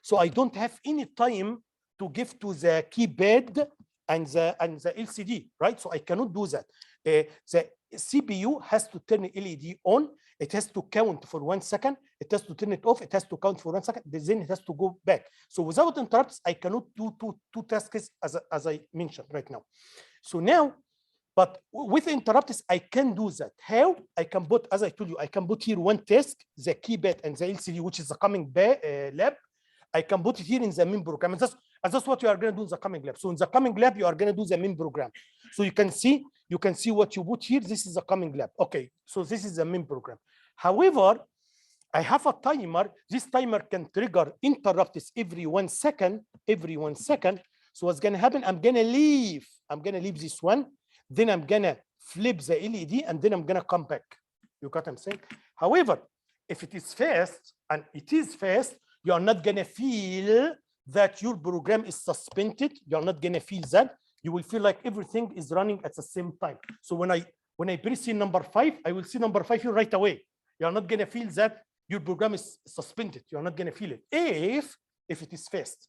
So I don't have any time to give to the keypad and the LCD, right? So I cannot do that. The CPU has to turn LED on. It has to count for 1 second. It has to turn it off. It has to count for 1 second. Then it has to go back. So without interrupts, I cannot do two tasks as I mentioned right now. So now, but with interrupts, I can do that. How? I can put, as I told you, I can put here one task, the keypad and the LCD, which is the coming lab. I can put it here in the main program. And that's what you are going to do in the coming lab. So in the coming lab, you are going to do the main program. So you can see what you put here. This is the coming lab. Okay, so this is the main program. However, I have a timer. This timer can trigger interrupts every 1 second. So what's going to happen? I'm going to leave this one. Then I'm going to flip the LED, and then I'm going to come back. You got what I'm saying? However, if it is fast, and it is fast, you are not going to feel that your program is suspended. You're not going to feel that. You will feel like everything is running at the same time. So when I press in number 5, I will see number 5 here right away. You're not going to feel that your program is suspended. You're not going to feel it if it is fast.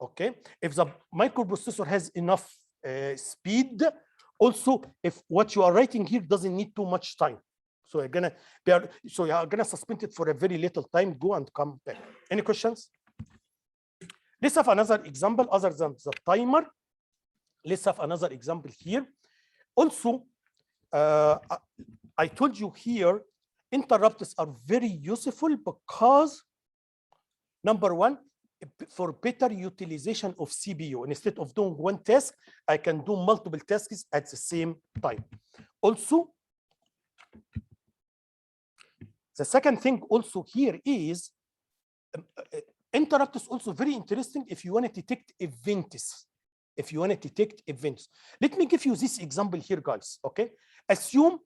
Okay. If the microprocessor has enough speed, also if what you are writing here doesn't need too much time. So you are gonna suspend it for a very little time. Go and come back. Any questions? Let's have another example other than the timer. Let's have another example here. Also, I told you here, interrupts are very useful because number one, for better utilization of CPU. Instead of doing one task, I can do multiple tasks at the same time. Also, the second thing also here is interrupt is also very interesting if you want to detect events. Let me give you this example here, guys. Okay, assume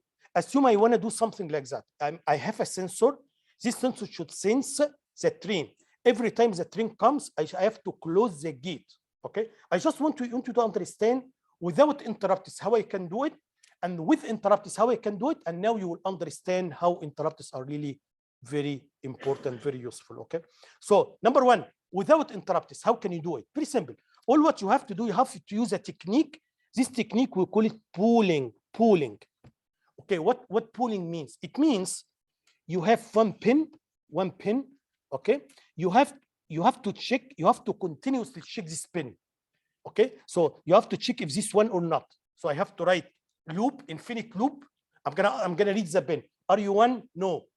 I want to do something like that. I have a sensor. This sensor should sense the train. Every time the train comes, I have to close the gate. Okay, I just want you to understand without interrupts how I can do it, and with interrupts how I can do it, and now you will understand how interrupts are really very important, very useful. Okay, so number one, without interrupts, how can you do it? Very simple. All what you have to do, you have to use a technique. This technique we call it pooling. Okay, what pooling means? It means you have one pin. Okay, you have to check. You have to continuously check this pin. Okay, so you have to check if this one or not. So I have to write loop, infinite loop. I'm gonna read the pin. Are you one? No.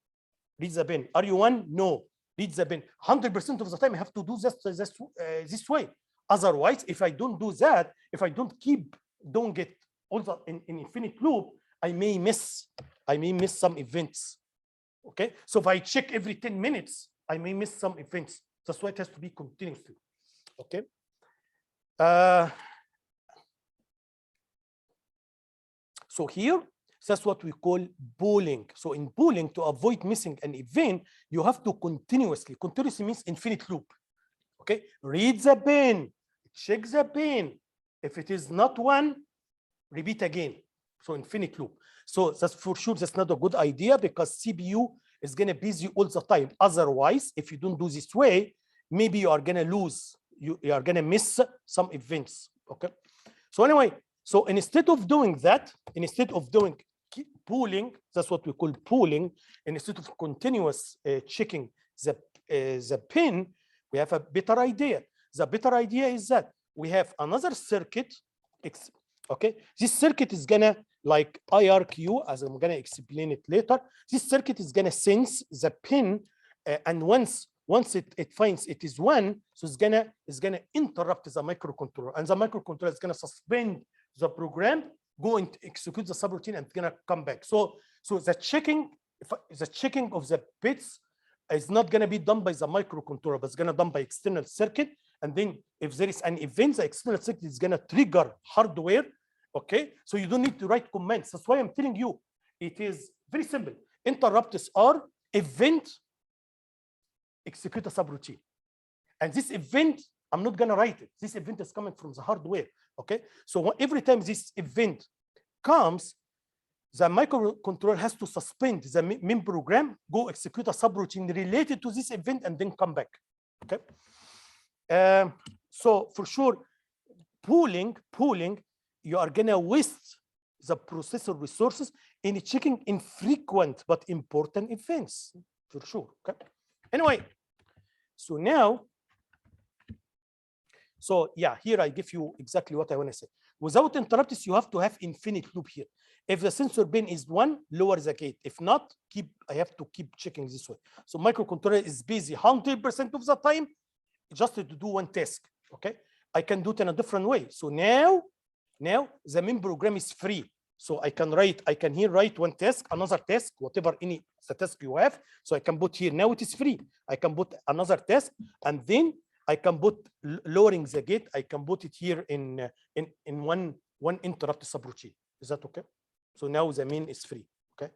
Read the pin. Are you one? No. Read the pin. 100% of the time I have to do this way. Otherwise, if I don't do that, if I don't keep doing it also in infinite loop, I may miss some events. Okay, so if I check every 10 minutes, I may miss some events. That's why it has to be continuously. Okay. So here, that's what we call pooling. So in pooling, to avoid missing an event, you have to continuously means infinite loop. Okay, read the pin, check the pin. If it is not one, repeat again. So infinite loop. So that's for sure, that's not a good idea because CPU is gonna be busy all the time. Otherwise, if you don't do this way, maybe you are gonna lose, you are gonna miss some events. Okay. So anyway, so instead of doing that, instead of doing pooling, that's what we call pooling, instead of continuous checking the pin, we have a better idea. The better idea is that we have another circuit. Okay, this circuit is gonna like IRQ, as I'm gonna explain it later. This circuit is gonna sense the pin, and once it finds it is 1, so it's gonna interrupt the microcontroller, and the microcontroller is gonna suspend the program, go and execute the subroutine, and it's gonna come back. So the checking of the bits is not gonna be done by the microcontroller, but it's gonna done by external circuit. And then if there is an event, the external circuit is gonna trigger hardware. Okay, so you don't need to write commands. That's why I'm telling you, it is very simple. Interrupts are event, execute a subroutine. And this event, I'm not gonna write it. This event is coming from the hardware. Okay, so every time this event comes, the microcontroller has to suspend the main program, go execute a subroutine related to this event, and then come back. Okay. So for sure, pooling, you are gonna waste the processor resources in checking infrequent but important events, for sure. Okay. Anyway, so now, so yeah, here I give you exactly what I want to say. Without interrupts, you have to have infinite loop here. If the sensor bin is 1, lower the gate. If not, I have to keep checking this way. So microcontroller is busy 100% of the time just to do one task. Okay, I can do it in a different way. So now the main program is free. So I can here write one task, another task, whatever the task you have. So I can put here, now it is free. I can put another task, and then I can put lowering the gate. I can put it here in one interrupt subroutine. Is that okay? So now the main is free. Okay.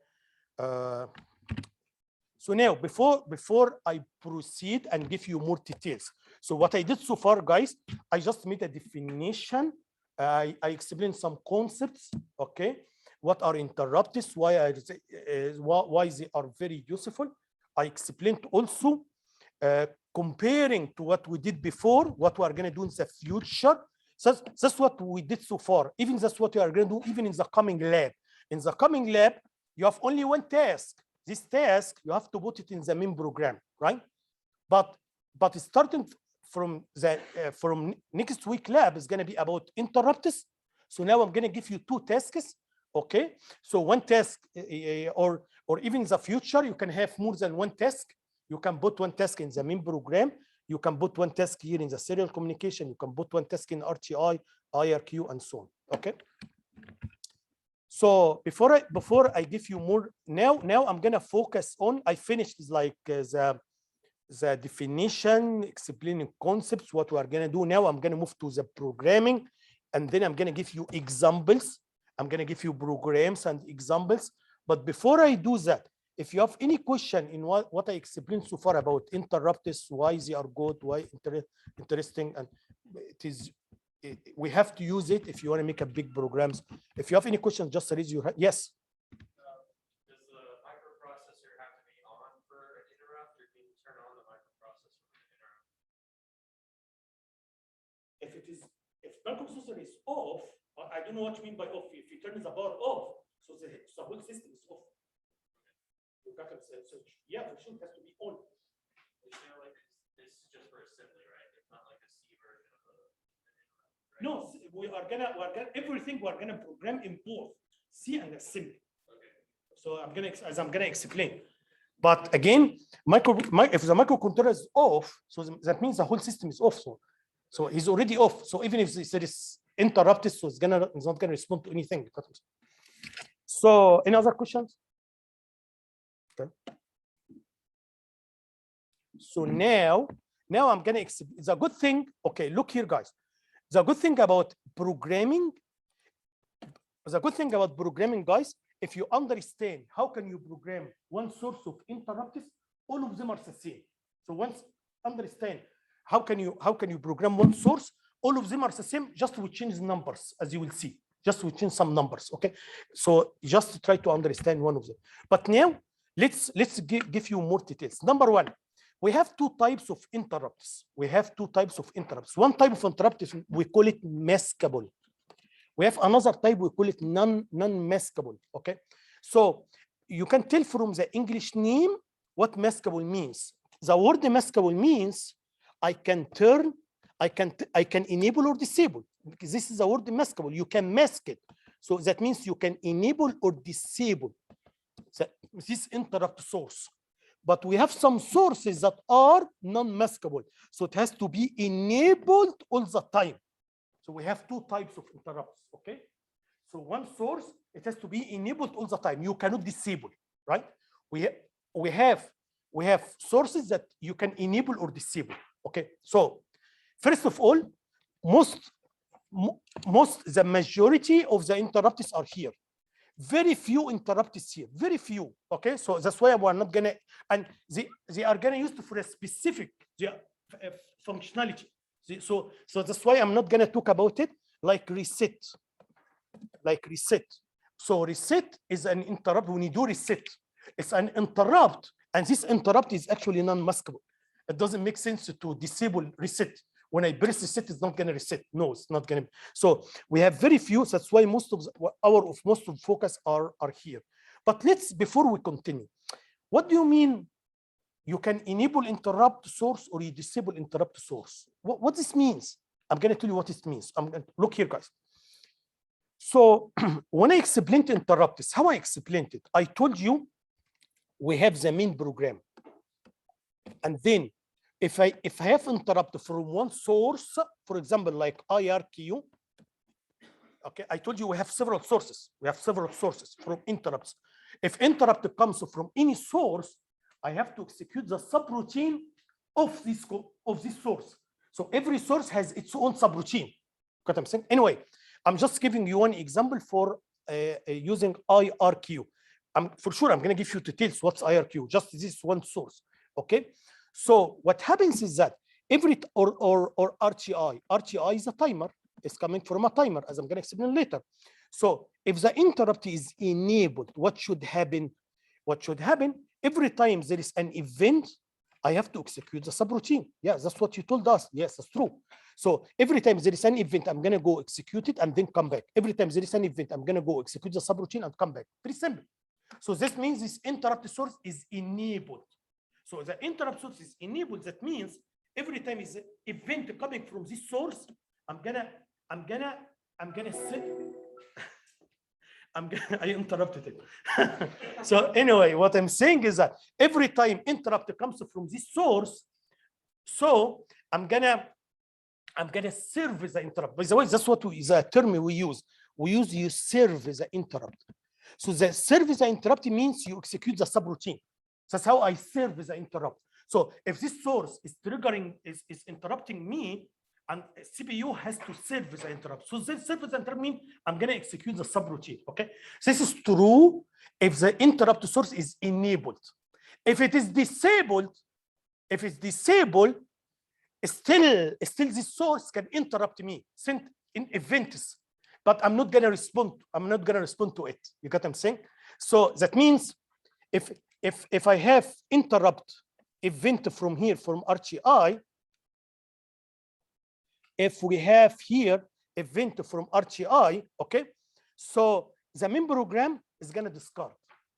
So now before I proceed and give you more details. So what I did so far, guys, I just made a definition. I explained some concepts. Okay. What are interrupts? Why they are very useful. I explained also comparing to what we did before, what we are going to do in the future. So that's what we did so far. Even that's what we are going to do even in the coming lab. In the coming lab, you have only one task. This task, you have to put it in the main program, right? But starting from next week lab is going to be about interrupts. So now I'm going to give you 2 tasks. Okay. So one task, or even in the future, you can have more than one task. You can put one task in the main program. You can put one task here in the serial communication. You can put one task in RTI, IRQ, and so on. Okay. So before I give you more, now I'm gonna focus on. I finished like the definition, explaining concepts, what we are gonna do. Now I'm gonna move to the programming, and then I'm gonna give you examples. I'm gonna give you programs and examples. But before I do that, if you have any question in what I explained so far about interrupts, why they are good, why interesting, and we have to use it if you want to make a big programs. If you have any questions, just raise your hand. Yes. Does the microprocessor have to be on for an interrupt, or can you turn on the microprocessor for an interrupt? If microprocessor is off, I don't know what you mean by off. If you turn the power off, so the whole system is off. You got it. So yeah, for sure it has to be on. You know, like this is just for assembly, right? It's not like a C version of an interrupt, right? No, we are gonna everything we're gonna program in both C and assembly. Okay. So I'm gonna explain. But again, if the microcontroller is off, so that means the whole system is off. So he's already off. So even if there is interrupted, so it's not gonna respond to anything. So any other questions? Okay. So now I'm gonna explain. The good thing, okay, look here, guys. The good thing about programming, guys, if you understand how can you program one source of interrupts, all of them are the same. So once understand how can you program one source, all of them are the same, just we change numbers, as you will see. Just we change some numbers. Okay. So just try to understand one of them. But now let's give you more details. Number one, we have 2 types of interrupts. One type of interrupt, we call it maskable. We have another type, we call it non-maskable. Okay. So you can tell from the English name what maskable means. The word maskable means I can enable or disable. Because this is the word maskable. You can mask it. So that means you can enable or disable this interrupt source. But we have some sources that are non-maskable. So it has to be enabled all the time. So we have two types of interrupts, okay? So one source, it has to be enabled all the time. You cannot disable, right? We have sources that you can enable or disable, okay? So first of all, the majority of the interrupts are here. Very few interrupts here, very few, okay? So that's why we're not gonna, and they are gonna use for a specific functionality. So that's why I'm not gonna talk about it like reset. So reset is an interrupt. When you do reset, it's an interrupt, and this interrupt is actually non-maskable. It doesn't make sense to disable reset. When I press reset, it's not going to reset. No, it's not going to. So we have very few. So that's why most of the focus are here. But before we continue, what do you mean you can enable interrupt source or you disable interrupt source? What this means? I'm going to tell you what it means. I'm going to look here, guys. So when I explained interrupts, how I explained it, I told you we have the main program, and then if I have interrupt from one source, for example, like IRQ, okay, I told you we have several sources. We have several sources from interrupts. If interrupt comes from any source, I have to execute the subroutine of this source. So every source has its own subroutine. Got what I'm saying? Anyway, I'm just giving you one example for using IRQ. For sure, I'm going to give you details what's IRQ. Just this one source. Okay. So what happens is that or RTI is a timer. It's coming from a timer, as I'm going to explain later. So if the interrupt is enabled, what should happen? What should happen? Every time there is an event, I have to execute the subroutine. Yeah, that's what you told us. Yes, that's true. So every time there is an event, I'm going to go execute it and then come back. Every time there is an event, I'm going to go execute the subroutine and come back. Very simple. So this means this interrupt source is enabled. So the interrupt source is enabled. That means every time is an event coming from this source, I'm gonna set. I interrupted it. So anyway, what I'm saying is that every time interrupt comes from this source, so I'm gonna serve the interrupt. By the way, that's what the term we use. You serve the interrupt. So the serve the interrupt means you execute the subroutine. That's how I serve the interrupt. So if this source is triggering, is interrupting me, and CPU has to serve the interrupt. So this serve the interrupt means I'm going to execute the subroutine. Okay. This is true if the interrupt source is enabled. If it is disabled, still this source can interrupt me, send in events, but I'm not going to respond. I'm not going to respond to it. You got what I'm saying? So that means if I have interrupt event from here from RTI, if we have here event from RTI, okay, so the main program is going to discard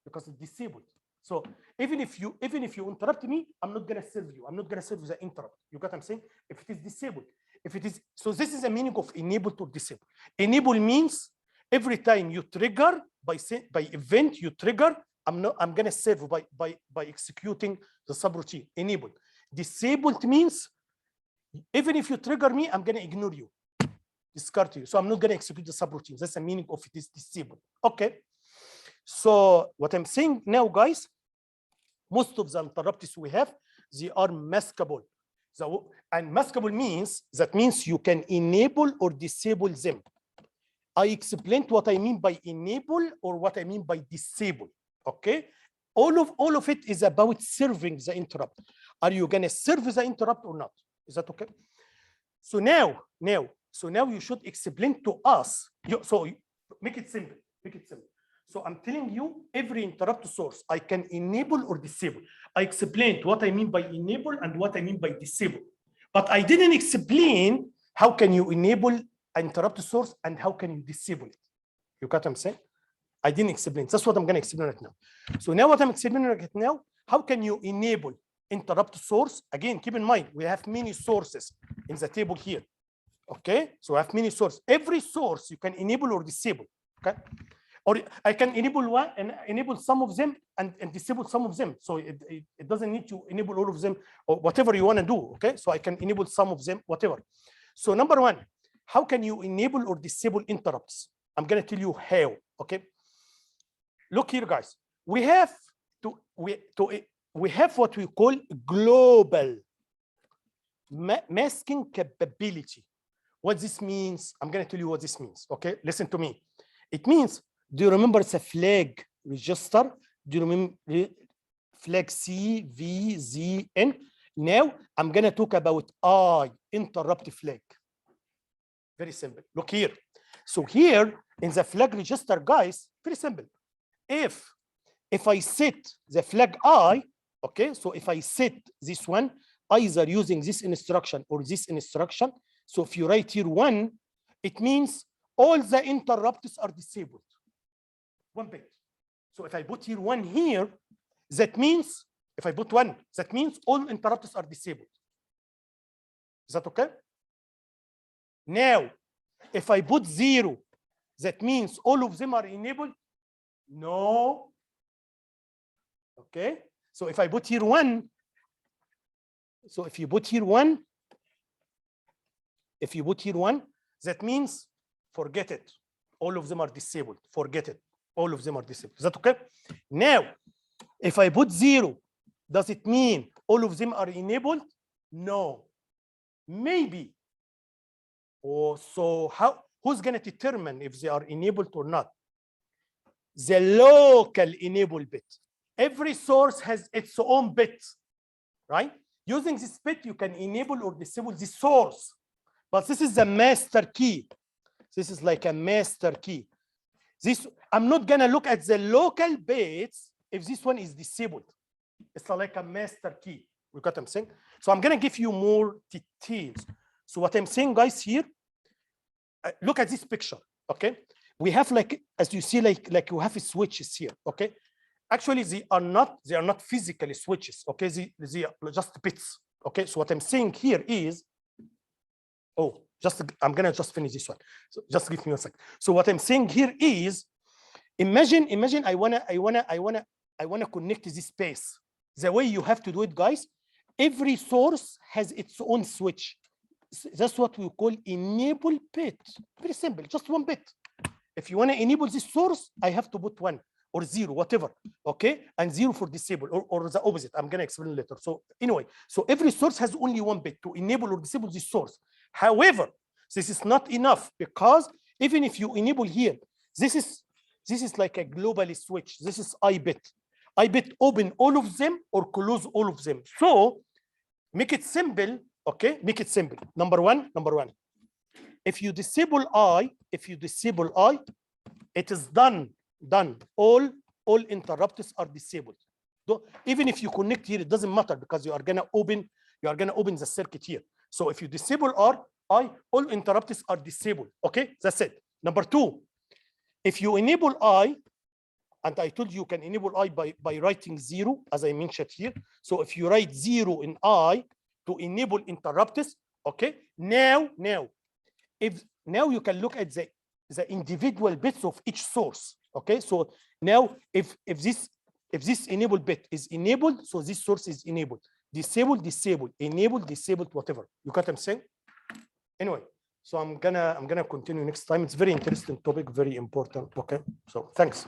because it's disabled. So even if you interrupt me, I'm not going to serve you. I'm not going to serve the interrupt. You got what I'm saying? If it is disabled, so this is the meaning of enable to disable. Enable means every time you trigger by event you trigger, I'm going to serve by executing the subroutine. Enabled. Disabled means even if you trigger me, I'm going to ignore you, discard you. So I'm not going to execute the subroutine. That's the meaning of it is disabled. Okay. So what I'm saying now, guys, most of the interrupts we have, they are maskable. And maskable means you can enable or disable them. I explained what I mean by enable or what I mean by disable. Okay. All of it is about serving the interrupt. Are you going to serve the interrupt or not? Is that okay? So now you should explain to us. So make it simple. So I'm telling you every interrupt source I can enable or disable. I explained what I mean by enable and what I mean by disable. But I didn't explain how can you enable an interrupt source and how can you disable it. You got what I'm saying? I didn't explain. That's what I'm going to explain right now. So now what I'm explaining right now, how can you enable interrupt source? Again, keep in mind, we have many sources in the table here. Okay, so I have many sources. Every source you can enable or disable. Okay, or I can enable one and enable some of them and disable some of them. So it doesn't need to enable all of them or whatever you want to do. Okay, so I can enable some of them, whatever. So number one, how can you enable or disable interrupts? I'm going to tell you how. Okay, look here, guys. We have what we call global masking capability. What this means, I'm going to tell you what this means. Okay, listen to me. It means, do you remember the flag register? Do you remember flag C, V, Z, N? Now I'm going to talk about I, interrupt flag. Very simple. Look here. So here in the flag register, guys, very simple. If I set the flag I, okay, so if I set this one, either using this instruction or this instruction, so if you write here 1, it means all the interrupts are disabled. 1 bit. So if I put here 1 here, that means, if I put 1, that means all interrupts are disabled. Is that okay? Now, if I put 0, that means all of them are enabled? No. Okay. So if I put here 1, so if you put here 1, that means forget it. All of them are disabled. Forget it. All of them are disabled. Is that okay? Now, if I put 0, does it mean all of them are enabled? No. Maybe. Oh, so who's going to determine if they are enabled or not? The local enable bit. Every source has its own bit, right? Using this bit, you can enable or disable the source. But this is the master key. This is like a master key. This, I'm not gonna look at the local bits if this one is disabled. It's like a master key. You got what I'm saying? So I'm gonna give you more details. So what I'm saying, guys, here, look at this picture, okay? We have, like, as you see, like you have switches here, okay? Actually, they are not physically switches, okay? They are just bits, okay? So what I'm saying here is, I'm gonna just finish this one. So just give me a sec. So what I'm saying here is, imagine I wanna connect this space. The way you have to do it, guys, every source has its own switch. That's what we call enable bit. Very simple, just 1 bit. If you want to enable this source, I have to put 1 or 0, whatever, okay? And 0 for disable, or the opposite. I'm going to explain later. So anyway, so every source has only 1 bit to enable or disable this source. However, this is not enough, because even if you enable here, this is like a global switch. This is I bit. I bit open all of them or close all of them. So make it simple, okay? Make it simple. Number one. If you disable I, it is done. All interrupts are disabled. Even if you connect here, it doesn't matter, because you are gonna open the circuit here. So if you disable I, all interrupts are disabled. Okay, that's it. Number 2, if you enable I, and I told you can enable I by writing 0, as I mentioned here. So if you write 0 in I to enable interrupts, okay, now you can look at the individual bits of each source. Okay, so now if this enable bit is enabled, so this source is enabled. Disabled, enabled, disabled, whatever. You got what I'm saying? Anyway, so I'm gonna continue next time. It's very interesting topic, very important. Okay, so thanks.